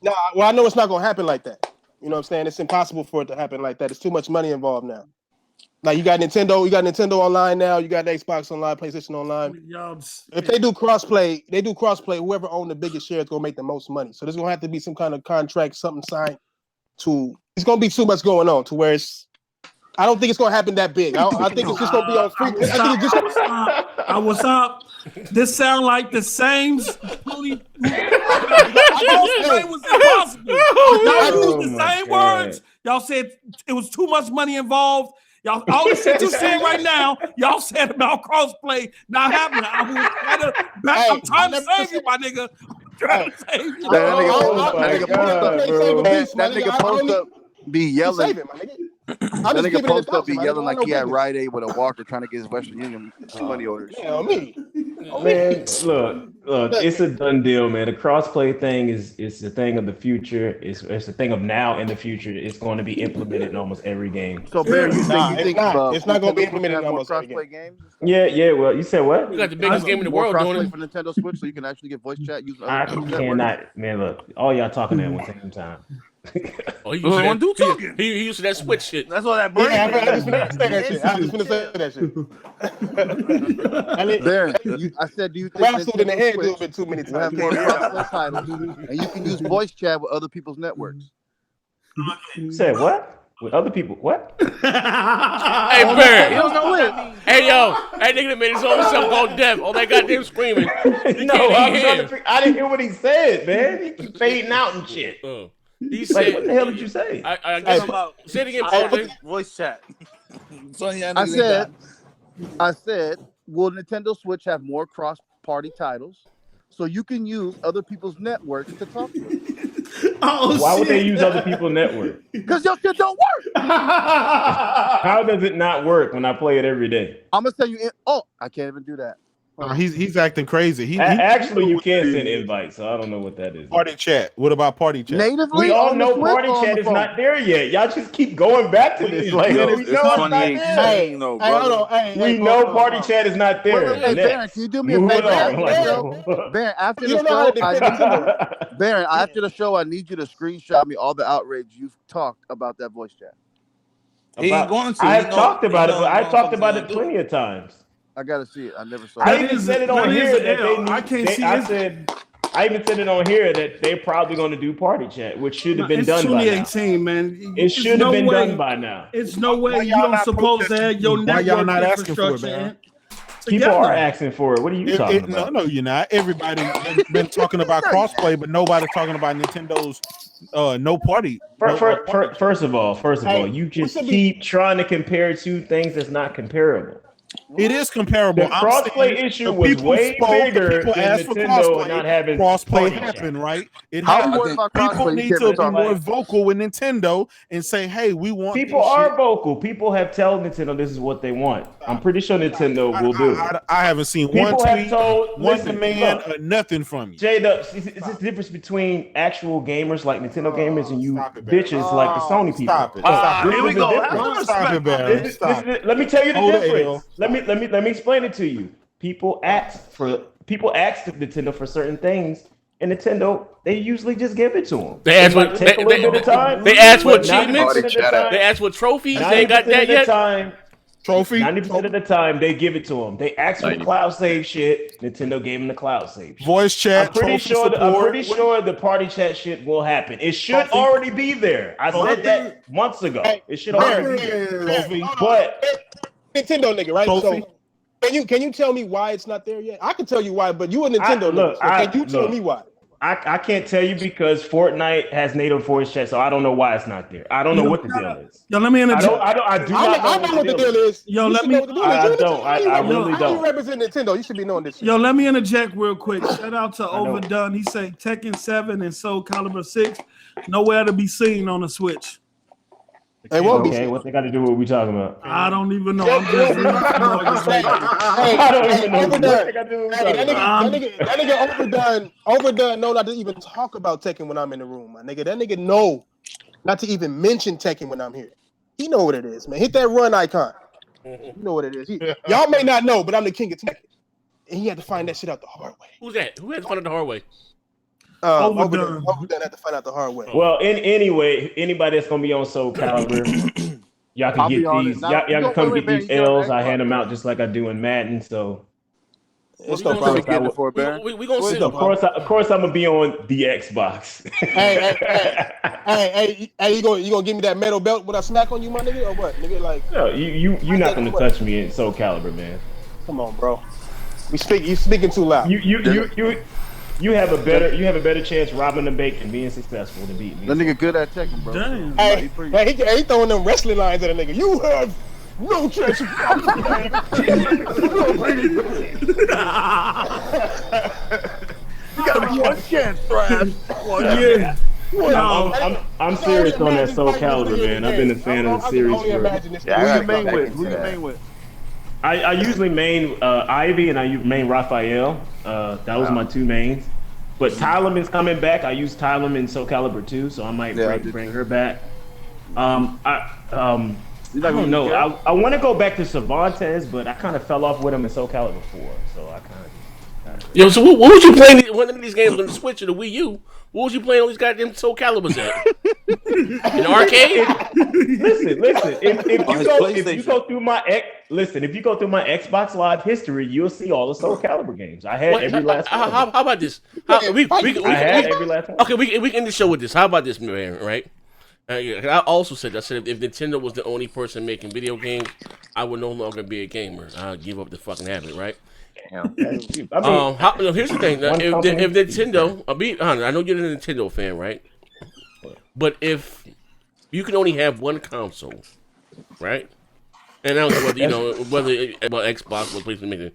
Nah, well, I know it's not gonna happen like that. You know what I'm saying? It's impossible for it to happen like that. It's too much money involved now. Like you got Nintendo online now, you got Xbox online, PlayStation online. If they do crossplay, whoever owns the biggest share is gonna make the most money. So there's gonna have to be some kind of contract, something signed it's gonna be too much going on to where I don't think it's gonna happen that big. I think it's just gonna be on free.
I was up. This sound like the same. Crossplay was impossible. Y'all used the same words. Y'all said it was too much money involved. Y'all, all the shit you saying right now, y'all said about crossplay not happening. I'm trying to save you, my nigga. I'm trying to save you.
That nigga post up be yelling. That nigga post up be yelling like he had Rite Aid with a walker trying to get his Western Union money orders.
Yeah, me.
Man, look, it's a done deal, man. The crossplay thing is the thing of the future. It's the thing of now and the future. It's going to be implemented in almost every game.
So, Bear, you think
it's not going to be implemented in almost every
crossplay
game?
games?
Yeah. Well, you said what?
You got the biggest game in the world doing it
for Nintendo Switch, so you can actually get voice chat using.
I cannot, man. Look, all y'all talking at one same time.
Oh, he used to that Switch shit.
That's all that brain.
I just finna say that shit.
There, I said, do you think
Wrestled in the head a little bit too many
you have
times?
more crossplay titles, and you can use voice chat with other people's networks?
You said what? With other people, what?
Hey, Barry. Hey, yo. That nigga made his own self go deaf. All that goddamn screaming.
No, I'm trying to figure. I didn't hear what he said, man. He keep fading out and shit.
He
Like,
said,
what the hell did you say?
I guess say it again, Paul.
Voice chat.
I said, will Nintendo Switch have more cross-party titles so you can use other people's networks to talk to them?
Why would they use other people's network?
Because your shit don't work.
How does it not work when I play it every day?
I'm gonna tell you. I can't even do that.
He's acting crazy.
Actually, you can send invites, so I don't know what that is.
Party chat. What about party chat?
Natively,
we all know party chat is not there yet. Y'all just keep going back to this. Like, we know it's not there. We know party chat is not there.
Hey, Baron, can you do me a favor? Baron, after the show, Baron, after the show, I need you to screenshot me all the outrage you've talked about that voice chat.
He ain't going to.
I've talked about it, but I've talked about it plenty of times.
I gotta see it. I never saw it.
I even said it on here that they need. I even said it on here that they're probably going to do party chat, which should have been done by now.
2018, man.
It should have been done by now.
It's no way you don't supposed to have your network infrastructure.
People are asking for it. What are you talking about?
No, you're not. Everybody's been talking about crossplay, but nobody's talking about Nintendo's no party.
First of all, you just keep trying to compare two things that's not comparable.
It is comparable.
The crossplay issue was way bigger than Nintendo not having
crossplay happen, right? People need to be more vocal with Nintendo and say, "Hey, we want."
People are vocal. People have told Nintendo this is what they want. I'm pretty sure Nintendo will do it.
I haven't seen one tweet, one demand, or nothing from you.
J-Dub, it's the difference between actual gamers like Nintendo gamers and you bitches like the Sony people.
Here we go.
Stop it, Barry.
Let me tell you the difference. Let me explain it to you. People ask Nintendo for certain things, and Nintendo they usually just give it to them.
They ask what take a little bit of time. They ask for achievements. They ask for trophies. They ain't got that yet.
Trophy.
90% of the time, they give it to them. They ask for the cloud save shit. Nintendo gave them the cloud save.
Voice chat.
I'm pretty sure the party chat shit will happen. It should already be there. I said that months ago. It should already be there. But
Nintendo nigga, right? So can you tell me why it's not there yet? I can tell you why, but you a Nintendo nigga. So can you tell me why?
I can't tell you because Fortnite has native voice chat, so I don't know why it's not there. I don't know what the deal is.
Yo, let me interject.
I know what the deal is.
Yo, let me.
I really don't.
You represent Nintendo. You should be knowing this shit.
Yo, let me interject real quick. Shout out to Overdone. He say Tekken 7 and Soul Calibur 6 nowhere to be seen on the Switch.
They won't be.
Okay, what they got to do with what we talking about?
I don't even know. I'm just reading
I don't even know. What they got to do with what we talking about?
That nigga overdone know not to even talk about Tekken when I'm in the room, my nigga. That nigga know not to even mention Tekken when I'm here. He know what it is, man. Hit that run icon. You know what it is. Y'all may not know, but I'm the king of Tekken. And he had to find that shit out the hard way.
Who's that? Who had to find it the hard way?
Overdone had to find out the hard way.
Well, anyway, anybody that's gonna be on Soul Calibur, y'all can get these. Y'all can come get these L's. I hand them out just like I do in Madden. So
it's no problem.
We gonna see.
Of course, I'm gonna be on the Xbox.
hey, you gonna give me that metal belt when I smack on you, my nigga, or what? Nigga, like
no, you're not gonna touch me in Soul Calibur, man.
Come on, bro. You speaking too loud.
You have a better chance robbing the bank and being successful than beating me.
That nigga good at Tekken, bro.
Damn.
He throwing them wrestling lines at a nigga. You have no chance.
You got one chance, Trav.
I'm serious on that Soul Calibur, man. I've been a fan of the series for.
Who you main with?
I usually main Ivy and I main Raphael. That was my two mains. But Tylum is coming back. I use Tylum in Soul Calibur 2, so I might bring her back. I don't know. I want to go back to Cervantes, but I kind of fell off with him in Soul Calibur 4, so I kind of.
Yo, so what was you playing one of these games on the Switch or the Wii U? What was you playing all these goddamn Soul Caliburs at? In arcade?
Listen. If you go through my Xbox Live history, you'll see all the Soul Calibur games. I had every last one.
How about this? I had every last one. Okay, we can end the show with this. How about this, man? Right? I also said, if Nintendo was the only person making video games, I would no longer be a gamer. I'd give up the fucking habit, right?
Damn.
Here's the thing. If Nintendo, I'll be honest, I know you're a Nintendo fan, right? But if you can only have one console, right? And I don't know whether Xbox or PlayStation,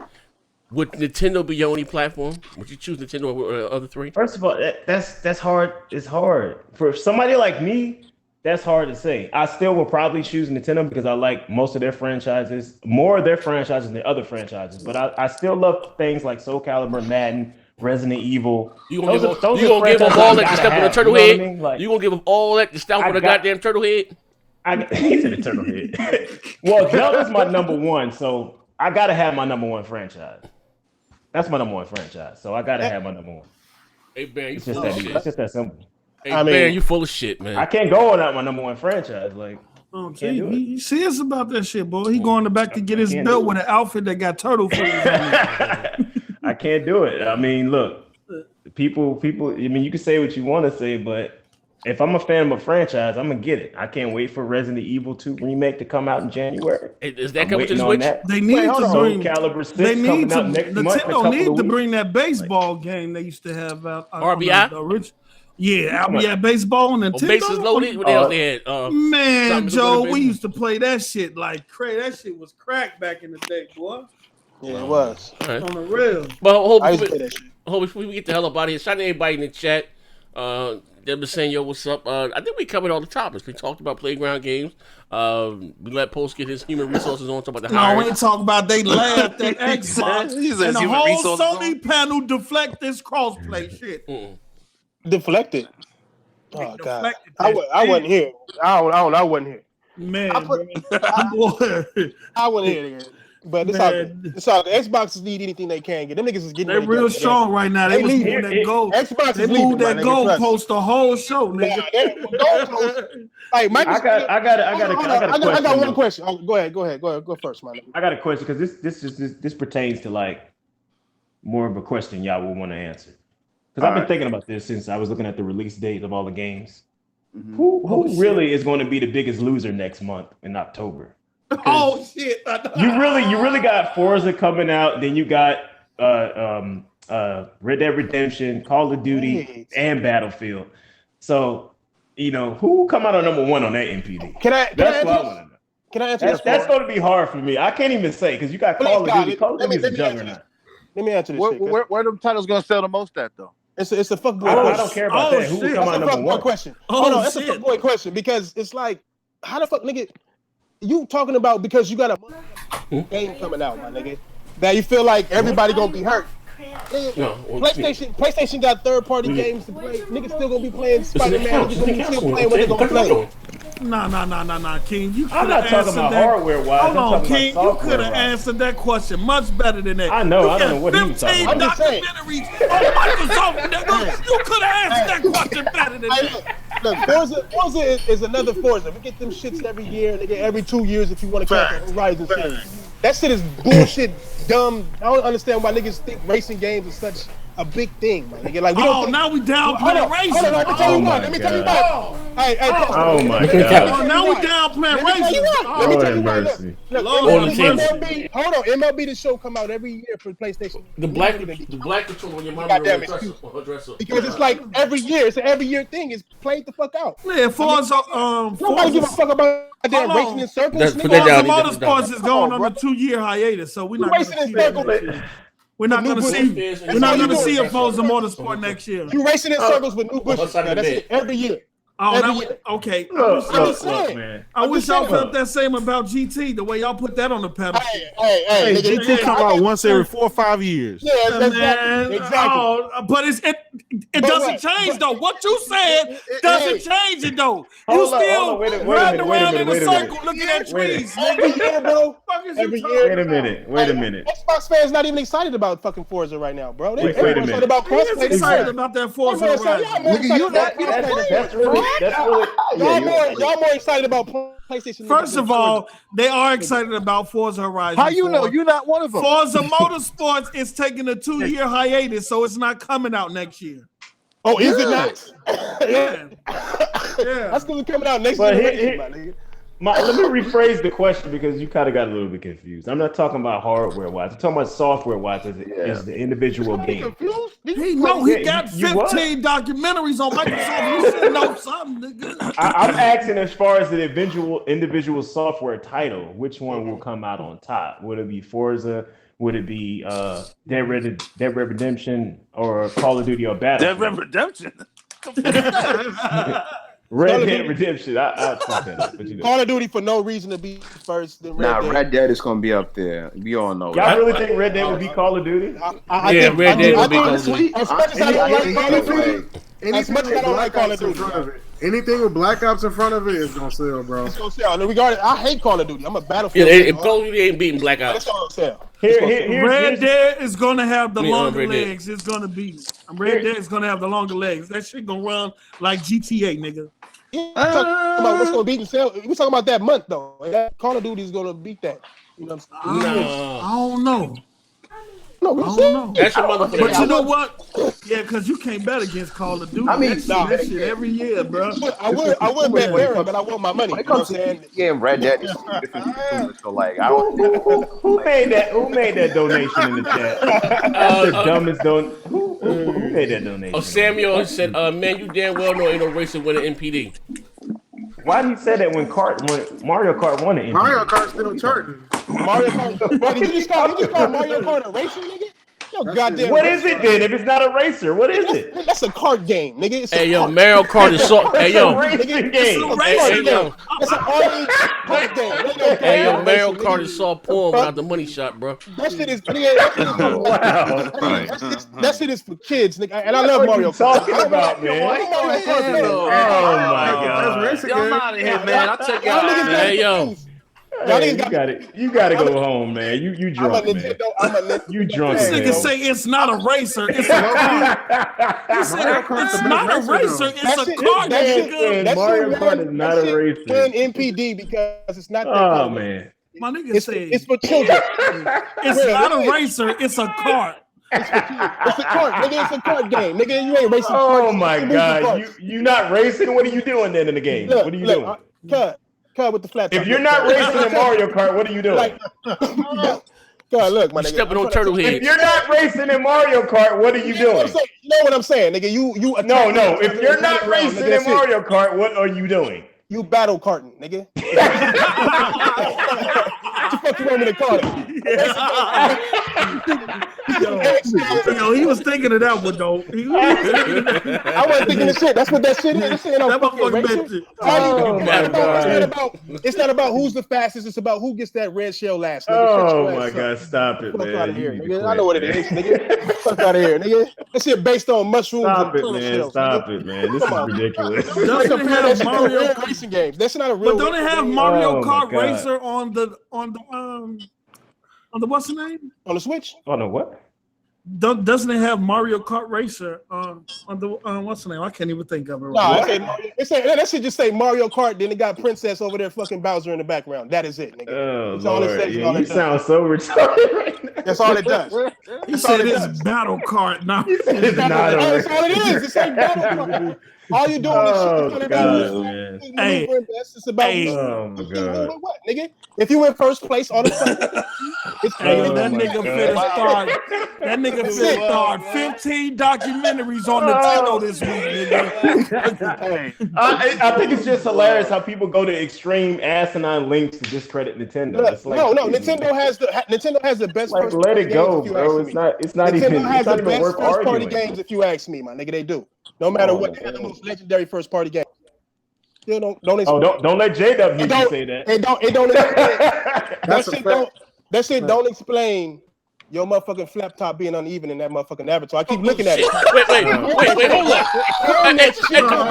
would Nintendo be your only platform? Would you choose Nintendo over other three?
First of all, that's hard. It's hard for somebody like me. That's hard to say. I still will probably choose Nintendo because I like most of their franchises, more of their franchises than other franchises. But I still love things like Soul Calibur, Madden, Resident Evil.
You gonna give them all that to step on a turtle head? You gonna give them all that to step on a goddamn turtle head?
He said a turtle head. Well, Zelda's my number one, so I gotta have my number one franchise. That's my number one franchise, so I gotta have my number one.
Hey, man,
it's just that simple.
Hey, man, you full of shit, man.
I can't go without my number one franchise. Like,
he serious about that shit, boy. He going back to get his belt with an outfit that got turtle feathers on it.
I can't do it. I mean, look, people. I mean, you can say what you want to say, but if I'm a fan of a franchise, I'm gonna get it. I can't wait for Resident Evil 2 remake to come out in January.
Is that coming to the Switch?
They need to bring
Caliber 6
They need
coming out next month.
Nintendo need to bring that baseball game they used to have out.
RBI.
Yeah, RBI baseball on Nintendo.
Bases loaded. What else they had?
Man, Joe, we used to play that shit like crazy. That shit was crack back in the day, boy.
Yeah, it was.
Right.
On the real.
But
I used to play that shit.
Before we get the hell up out of here, shout out to everybody in the chat. They've been saying, yo, what's up? I think we covered all the topics. We talked about playground games. We let Post get his human resources on, talk about the hiring.
No, we ain't talking about they laughed at Xbox. And the whole Sony panel deflect this crossplay shit.
Deflected. Oh God, I wasn't here. I wasn't here.
Man,
I wasn't here. But it's all good. Xbox need anything they can get. Them niggas is getting.
They're real strong right now. They moved that goal.
Xbox
they moved that goal post the whole show, nigga.
Hey, Mike,
I got
one question. Oh, go ahead. Go first, man.
I got a question because this pertains to like more of a question y'all will want to answer. Because I've been thinking about this since I was looking at the release date of all the games. Mm-hmm. Who really is going to be the biggest loser next month in October?
Oh shit!
You really got Forza coming out. Then you got Red Dead Redemption, Call of Duty, and Battlefield. So who come out on number one on that NPD? That's what I want to know.
Can I answer
that's going to be hard for me. I can't even say because you got Call of Duty. Call of Duty is a juggernaut.
Let me answer this.
Where them titles gonna sell the most at though?
It's a fuckboy.
I don't care about that. Who come out number one?
Question. That's a fuckboy question because it's like, how the fuck, nigga? You talking about because you got a game coming out, my nigga, that you feel like everybody gonna be hurt.
No,
PlayStation got third-party games to play. Niggas still gonna be playing Spider-Man. Niggas gonna be still playing what they gonna play.
Nah, King. You
I'm not talking about hardware-wise.
Hold on, King. You could have answered that question much better than that.
I know. I don't know what he was talking about.
I'm just saying.
Microsoft, you could have answered that question better than that.
Look, Forza is another Forza. We get them shits every year. They get every 2 years if you want to count the Horizon series. That shit is bullshit, dumb. I don't understand why niggas think racing games is such a big thing, man. Nigga, like we don't.
Now we downplaying racing.
Hold on, let me tell you what. Let me tell you what. Hey,
oh my God.
Now we downplaying racing.
Let me tell you
mercy.
Hold on, MLB The Show come out every year for PlayStation.
The black control on your mom
dresser. Because it's like every year, it's an every year thing. It's played the fuck out.
Yeah, Forza.
Nobody give a fuck about damn racing in circles.
Forza Motorsports is going on a 2-year hiatus, so we're not going to see that. We're not going to see a Forza Motorsport next year.
You racing in circles with new bushes. That's it every year.
Okay.
Man.
I wish y'all felt that same about GT, the way y'all put that on the pedal.
Hey,
GT come out once every 4 or 5 years.
Yeah, exactly.
But it doesn't change though. What you said doesn't change it though. You still riding around in a circle looking at trees.
Every year, bro. Every year.
Wait a minute.
Xbox fans not even excited about fucking Forza right now, bro.
Wait a minute.
Excited about
He's excited about that Forza.
Y'all more excited about PlayStation.
First of all, they are excited about Forza Horizon.
How you know? You're not one of them.
Forza Motorsports is taking a 2-year hiatus, so it's not coming out next year.
Oh, is it not?
Yeah.
That's gonna be coming out next
But
generation, my nigga.
Let me rephrase the question because you kind of got a little bit confused. I'm not talking about hardware wise. I'm talking about software wise as the individual game.
He got 15 documentaries on Microsoft. You should know something, nigga.
I'm asking as far as the individual software title, which one will come out on top? Would it be Forza? Would it be Dead Red Redemption or Call of Duty or Battlefield?
Dead Red Redemption.
Red Dead Redemption. I'll fuck that up. But you know.
Call of Duty for no reason to be first. Than
Red Dead is gonna be up there. We all know.
Y'all really think Red Dead would be Call of Duty?
Red Dead would be Call of Duty.
As much as I don't like Call of Duty,
anything with Black Ops in front of it is gonna sell, bro.
It's gonna sell. I hate Call of Duty. I'm a Battlefield.
If Call of Duty ain't beating Black Ops,
it's gonna sell.
Red Dead is gonna have the longer legs. It's gonna be. Red Dead is gonna have the longer legs. That shit gonna run like GTA, nigga.
Talking about what's gonna beat and sell. We talking about that month though. That Call of Duty is gonna beat that. You know what I'm saying?
I don't know.
No,
I don't know.
That's your motherfucker.
But you know what? Yeah, because you can't bet against Call of Duty.
I mean,
that shit every year, bro.
I would bet Baron, but I want my money.
When it comes to Red Dead, it's different consumers. So like, I don't.
Who made that donation in the chat? That's the dumbest Who made that donation?
Oh, Samuel said, "Man, you damn well know ain't no racing with an MPD."
Why did he say that when Mario Kart won it?
Mario Kart's still charting.
Mario Kart. Did you just call Mario Kart a racing, nigga? Yo, goddamn.
What is it then? If it's not a racer, what is it?
That's a kart game, nigga. It's
Mario Kart is so. Hey, yo.
Racing game.
Hey, yo.
It's an orange kart game.
Hey, yo, Mario Kart is so porn without the money shot, bro.
That shit is.
Wow.
That shit is for kids, nigga. And I love Mario Kart.
Talking about, man. Oh my god.
Y'all out of here, man. I'll check y'all out.
Hey, yo.
Hey, you gotta go home, man. You drunk, man. You drunk,
This
man.
nigga say it's not a racer. It's a car. He said it's not a racer. It's a car, nigga.
Mario Kart is not a racer.
NPD because it's not.
Oh man.
My nigga said
it's for children.
It's not a racer. It's a car.
It's a cart, nigga. It's a cart game, nigga. You ain't racing.
Oh my god. You not racing? What are you doing then in the game? What are you doing?
Cut with the flat.
If you're not racing in Mario Kart, what are you doing?
God, look, my nigga.
Stepping on turtle heads.
If you're not racing in Mario Kart, what are you doing?
You know what I'm saying, nigga? You.
No. If you're not racing in Mario Kart, what are you doing?
You battle karting, nigga. What the fuck you want me to call it?
Yo, he was thinking of that one though.
I wasn't thinking of shit. That's what that shit is.
That motherfucker
It's not about who's the fastest. It's about who gets that red shell last. Nigga.
Oh my god, stop it,
Fuck
man.
out of here, nigga. I know what it is, nigga. Fuck out of here, nigga. That shit based on mushrooms.
Stop
and
it, man.
shells,
Stop
nigga.
it, man. This is ridiculous.
Doesn't it have Mario
racing games? That's not a real.
But don't it have Mario
Oh, my
Kart
God.
Racer on the what's the name?
On the Switch?
Oh no, what?
Doesn't it have Mario Kart Racer on the what's the name? I can't even think of it.
Nah, that should just say Mario Kart. Then it got Princess over there, fucking Bowser in the background. That is it, nigga.
Oh
That's all it
Lord,
says,
yeah,
all
you
it does.
sound so retarded right now.
That's all it does.
He said it's Battle Kart now.
It's not a
That's all it is. It's like Battle Kart. All you doing is shit.
man.
Hey, it's about
Oh my god.
what, nigga? If you in first place on the it's
That nigga finna start. That nigga finna start 15 documentaries on Nintendo this week, nigga.
I think it's just hilarious how people go to extreme asinine lengths to discredit Nintendo.
Look,
It's like,
no, Nintendo has the best.
like,
first
let
party
it go,
games, if you
bro.
ask me.
It's not
Nintendo
even.
has
It's not
the
even
best
worth
first party
arguing.
games, if you ask me, my nigga. They do. No matter
Oh,
what, they
man.
have the most legendary first party game. Still don't.
Don't let J-Dub hear you say that.
It don't explain. That shit don't explain your motherfucking flap top being uneven in that motherfucking avatar. I keep looking at it.
Wait, hold up.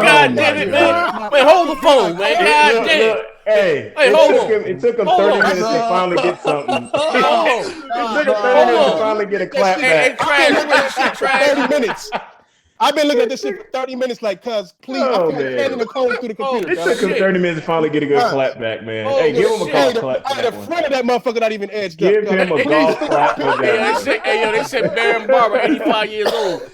God damn it, man. Wait, hold the phone, man. God damn it.
Hey, it took him 30 minutes to finally get something. It took him 30 minutes to finally get a clap back.
30 minutes. I've been looking at this shit for 30 minutes, like, cuz, please, I'm handing the code through the computer.
It took him 30 minutes to finally get a good clap back, man. Hey, give him a golf clap for
The
that one.
front of that motherfucker not even edged
Give
up.
him a golf clap for that.
They said Baron Barber, 85 years old.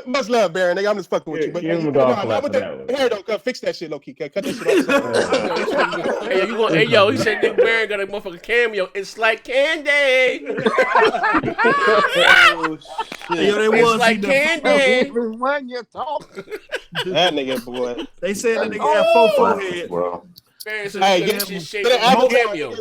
Much love, Baron. Nigga, I'm just fucking with you. But
give him a golf clap for that
here, though, fix that shit, low key. Cut that shit off.
Hey, you gonna? Hey, yo, he said Nick Barron got a motherfucking cameo. It's like candy.
Oh, shit.
Yo, they
It's
was
like candy.
When you talk.
That nigga, boy.
They said that nigga had four head.
Bro.
Barron said
Hey,
he
get
got shit
get
shaped
an
like a
avatar.
cameo.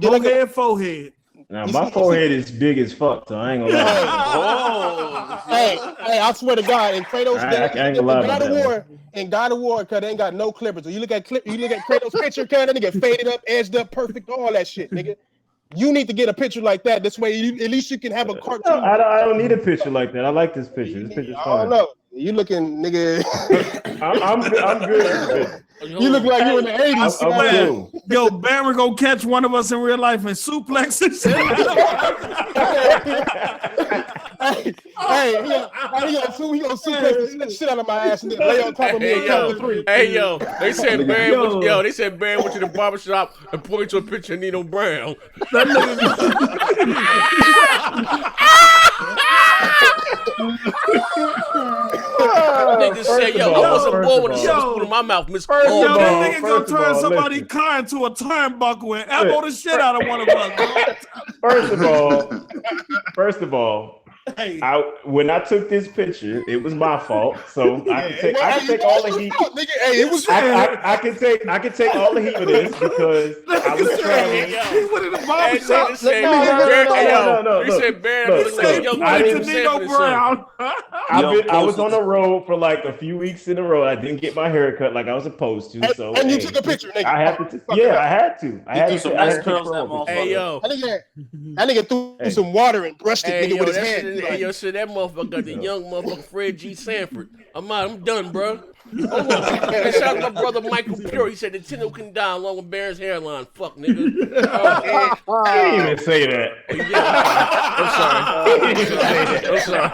Four head, forehead.
Now my forehead is big as fuck, so I ain't gonna lie.
Oh,
Hey, I swear to God, in Kratos,
I ain't gonna lie about that.
In God of War, cause they ain't got no clippers. So you look at Kratos' picture, cause that nigga faded up, edged up, perfect, all that shit, nigga. You need to get a picture like that. This way, at least you can have a cartoon.
No, I don't need a picture like that. I like this picture. This picture's
I
fine.
don't know. You looking, nigga.
I'm good.
You look like you in the 80s.
I'm cool.
Yo, Barry gonna catch one of us in real life and suplex and shit.
He gonna suplex the shit out of my ass and then lay on top of me and count to three.
Hey, yo, they said Barron. They said Barron went to the barbershop and pointed to a picture of Nino Brown.
That
Nigga said, yo, I wasn't born with a silver spoon in my mouth, Miss.
Yo, that nigga
First
gonna
of
turn
all,
somebody's
listen.
car into a turnbuckle and elbow the shit out of one of us.
First of all,
Hey.
when I took this picture, it was my fault. So I can take all the heat.
Nigga, hey, it was
I can take all the heat for this because I was traveling.
He went in the
Hey,
barbershop.
nigga said,
No.
He said Barron
Look,
looking like a young
I
man.
didn't-
Nino Brown.
I was on the road for like a few weeks in a row. I didn't get my hair cut like I was supposed to. So
and you
hey,
took a picture, nigga.
I had to. I had to. I
threw some
had
nice
to
curls,
take
that
photos.
Hey, yo.
That nigga threw some water and brushed it,
Hey,
nigga,
yo,
with his
that
hand.
shit, hey, yo, shit, that motherfucker got the young motherfucker Fred G. Sanford. I'm done, bro. Hold on. Hey, shout out to my brother Michael Pure. He said Nintendo can die along with Barron's hairline. Fuck, nigga.
He didn't even say that.
I'm sorry.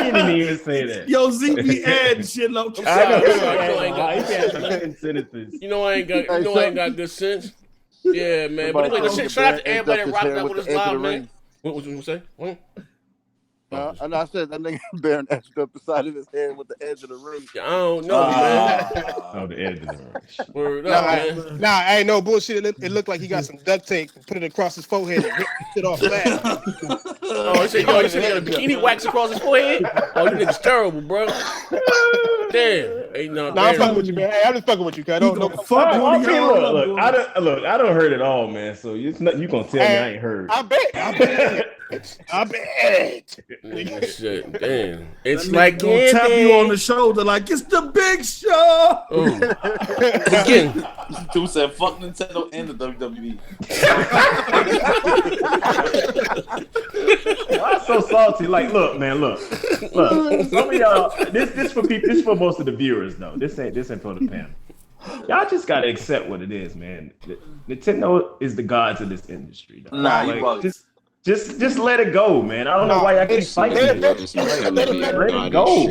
He didn't even say that.
Yo, ZB add shit, low.
I know.
You know I ain't got good sense. Yeah, man. But anyway, shout out to everybody that rocked out with us live, man. What you say? What?
And I said that nigga Baron etched up the side of his head with the edge of the ring.
I don't know, man.
Oh, the edge of the ring.
Word up, man.
Nah, ain't no bullshit. It looked like he got some duct tape and put it across his forehead and ripped it off fast.
Oh, he said he got a bikini wax across his forehead? Oh, you niggas terrible, bro. Damn. Hey, no,
Nah, I'm fucking with you, man. Hey, I'm just fucking with you, cuz.
Look, I done heard it all, man. So you gonna tell me I ain't heard.
I bet.
Shit, damn. It's
That
like
nigga gonna tap
candy.
you on the shoulder like it's the big show.
Again.
Dude said fuck Nintendo and the WWE.
Why so salty? Like, look, man, look. Some of y'all, this for people, this for most of the viewers, though. This ain't for the panel. Y'all just gotta accept what it is, man. Nintendo is the gods of this industry. Though.
Nah,
like,
you bugging.
just let it go, man. I don't know why y'all keep fighting. Let it go.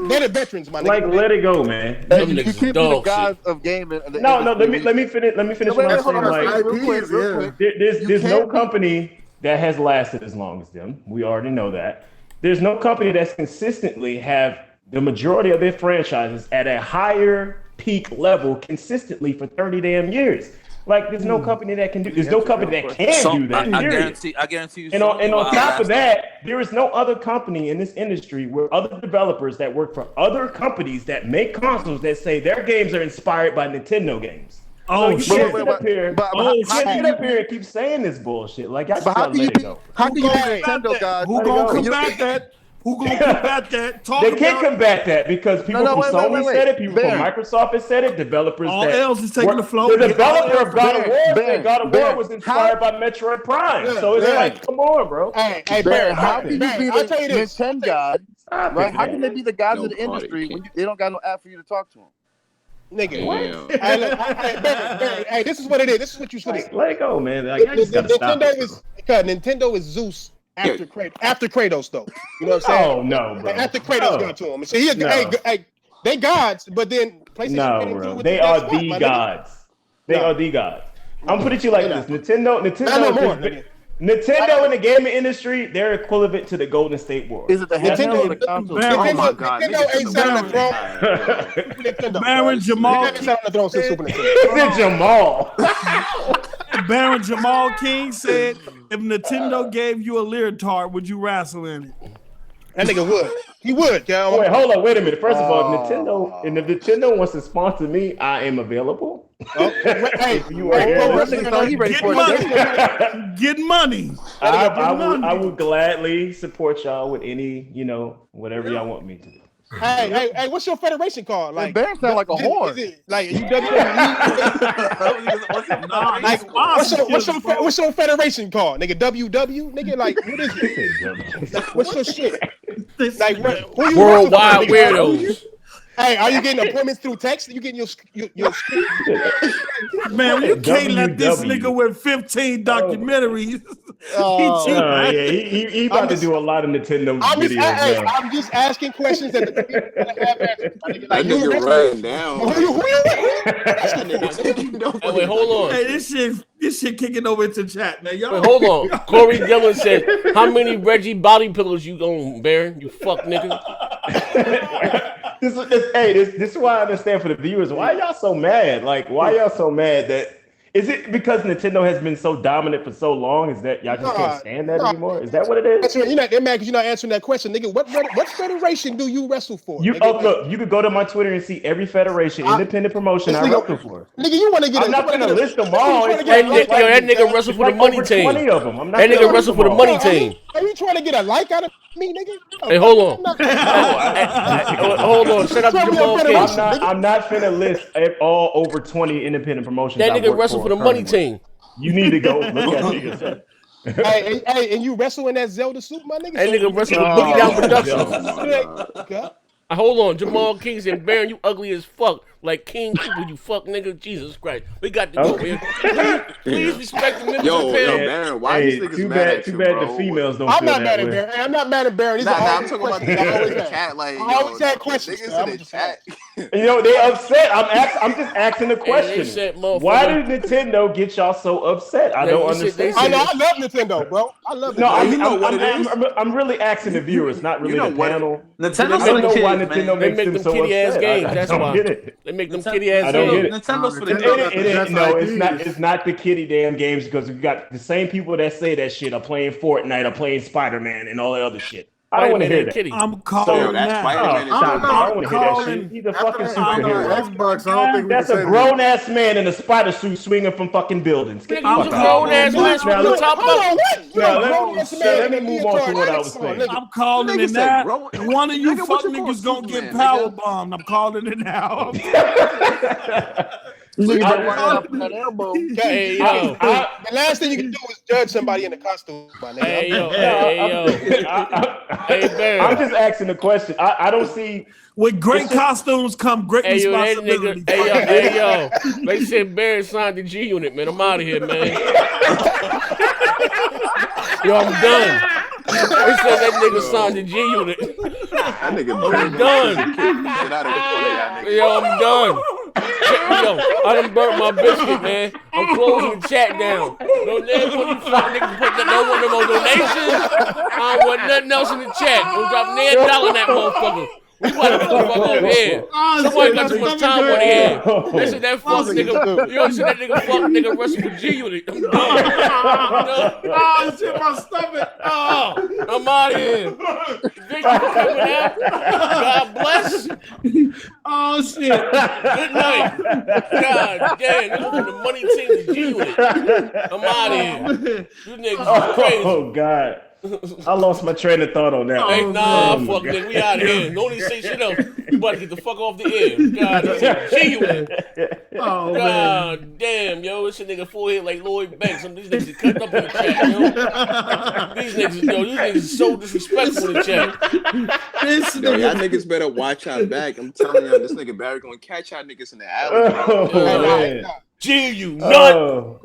They're the veterans, my nigga.
Like, let it go, man.
Hey, you keep being the guys of gaming.
No. Let me finish what I'm saying. Like,
real quick.
there's no company that has lasted as long as them. We already know that. There's no company that's consistently have the majority of their franchises at a higher peak level consistently for 30 damn years. Like, there's no company that can do. There's no company that can do that.
I guarantee you.
And on top of that, there is no other company in this industry where other developers that work for other companies that make consoles that say their games are inspired by Nintendo games.
Oh,
so you
shit.
can't sit up here. You can't sit up here and keep saying this bullshit. Like, I just gotta let it go.
How can you be Nintendo guys?
Who gonna combat that? Who gonna combat that?
They can't combat that because people from Sony said it, people from Microsoft has said it, developers.
All else is taking the floor.
The developer of God of War said God of War was inspired by Metroid Prime. So it's like, come on, bro.
Hey,
Barry, how can you be
I'll tell you
the
this.
Nintendo god? Right? How can they be the guys
No
of the
party
industry
king.
when they don't got no app for you to talk to them?
Nigga,
Damn.
hey, look, Barry, hey, this is what it is. This is what you should do.
Let it go, man. Like, I just gotta stop it.
Nintendo is Zeus after Kratos, though. You know what I'm saying?
Oh no, bro.
After Kratos got to him. So they gods, but then PlayStation.
No, bro. They are the gods. They are the gods. I'm putting it to you like this. Nintendo. Nintendo in the gaming industry, they're equivalent to the Golden State Warriors.
Is it the handheld or the console?
Oh
my God! Nintendo ain't sat on the throne.
Baron Jamal.
Nintendo sat on the throne since Super Nintendo.
Is it Jamal?
Baron Jamal King said, "If Nintendo gave you a leotard, would you wrestle in it?"
That nigga would. He would, yo.
Wait, hold on. Wait a minute. First of all, if Nintendo wants to sponsor me, I am available.
Hey,
You are here.
He ready
Get
for
money.
it.
Get money.
I would gladly support y'all with any, whatever y'all want me to do.
Hey, what's your federation called? Like,
Baron sound like a whore.
Is it like you what's your federation called? Nigga, WW? Nigga, like, what is it? Like, what's your shit? Like, who you
Worldwide weirdos.
Hey, are you getting appointments through text? You getting your
Man, you can't let this nigga with 15 documentaries.
He about to do a lot of Nintendo videos now.
I'm just asking questions that the people have answers.
That nigga writing down.
Wait, hold on.
Hey, this shit kicking over into chat, man. Y'all.
Wait, hold on. Corey Dillon said, "How many Reggie body pillows you gon' Baron? You fuck nigga."
This is why I understand for the viewers. Why y'all so mad? Like, why y'all so mad that? Is it because Nintendo has been so dominant for so long? Is that y'all just can't stand that anymore? Is that what it is?
You're not mad because you're not answering that question, nigga. What federation do you wrestle for?
You look, you could go to my Twitter and see every federation, independent promotion I wrestle for.
Nigga, you want to get?
I'm not gonna list them all.
That nigga wrestled for the money team.
20 of them. I'm not
That nigga wrestled for the money team.
Are you trying to get a like out of me, nigga?
Hey, hold on. Hold on. Shut up, Jamal King.
I'm not finna list all over 20 independent promotions.
That nigga wrestled for the money team.
You need to go look at niggas.
Hey, and you wrestle in that Zelda suit, my nigga?
That nigga wrestled with Boogie Down Productions. Hold on, Jamal King said, "Baron, you ugly as fuck. Like King Cooper, you fuck nigga. Jesus Christ. We got to go, man. Please respect the members of the panel."
Baron, why these niggas mad at you,
Too bad
bro?
the females don't
I'm
feel
not
that
mad at
way.
Baron. I'm not mad at Baron.
I'm talking about the chat. Like,
I always had questions.
Niggas in the chat.
They upset. I'm just asking the question.
said,
why did Nintendo get y'all so upset? I don't understand.
I love Nintendo, bro. I love
No,
Nintendo.
I'm really asking the viewers, not really the panel.
Nintendo's
I don't know
for the
why
kids,
Nintendo
man.
They
makes
make
them
them
so
kitty ass
upset.
games.
I
That's
don't
why.
get it.
They make them kitty ass
I don't get
games.
it.
Nintendo's for the kids.
It's not the kitty damn games because we got the same people that say that shit are playing Fortnite, are playing Spider-Man, and all that other shit. I don't want to hear that.
Kitty.
I'm calling
that's
now.
Spider-Man is
I don't want to hear that shit. He's a fucking superhero.
Xbox, I don't think we
That's
can
a
say
grown ass man in a spider suit swinging from fucking buildings. Get the
Nigga, you
fuck
a
out.
grown ass man from the top up.
Let me move on to what I was saying.
I'm calling it now. One of you fuck niggas gonna get power bombed. I'm calling it now.
Hey, yo.
The last thing you can do is judge somebody in a costume, my nigga.
Hey, yo. Hey, Baron.
I'm just asking the question. I don't see.
With great costumes come great
Hey, yo, that
responsibility.
nigga. Hey, yo. They said Baron signed the G Unit, man. I'm out of here, man. Yo, I'm done. They said that nigga signed the G Unit.
That nigga
I'm done.
Get out of the
Yo, I'm done. Yo, I done burnt my biscuit, man. I'm closing the chat down. No name for you fuck niggas put no one of them donations. I don't want nothing else in the chat. Don't drop $9 in that motherfucker. We about to get the fuck over here. Somebody got too much time on here. They said that fuck nigga. You said that nigga fuck nigga wrestle for G Unit. I'm done.
Oh, shit, my stomach.
Oh, I'm out of here. Thank you for coming out. God bless.
Oh, shit.
Good night. God damn, this is from the money team to G Unit. I'm out of here. You niggas is crazy.
Oh, God. I lost my train of thought on that.
Hey, nah, fuck nigga, we out of here. Don't even say shit else. You about to get the fuck off the air. God, this is genuine.
Oh,
God
man.
damn, yo, this nigga forehead like Lloyd Banks. Some of these niggas are cut up in the chat, yo. These niggas is so disrespectful in the chat.
This
Yo, y'all
nigga.
niggas better watch out back. I'm telling y'all, this nigga Barry gonna catch y'all niggas in the alley.
Oh, man.
G, you nut.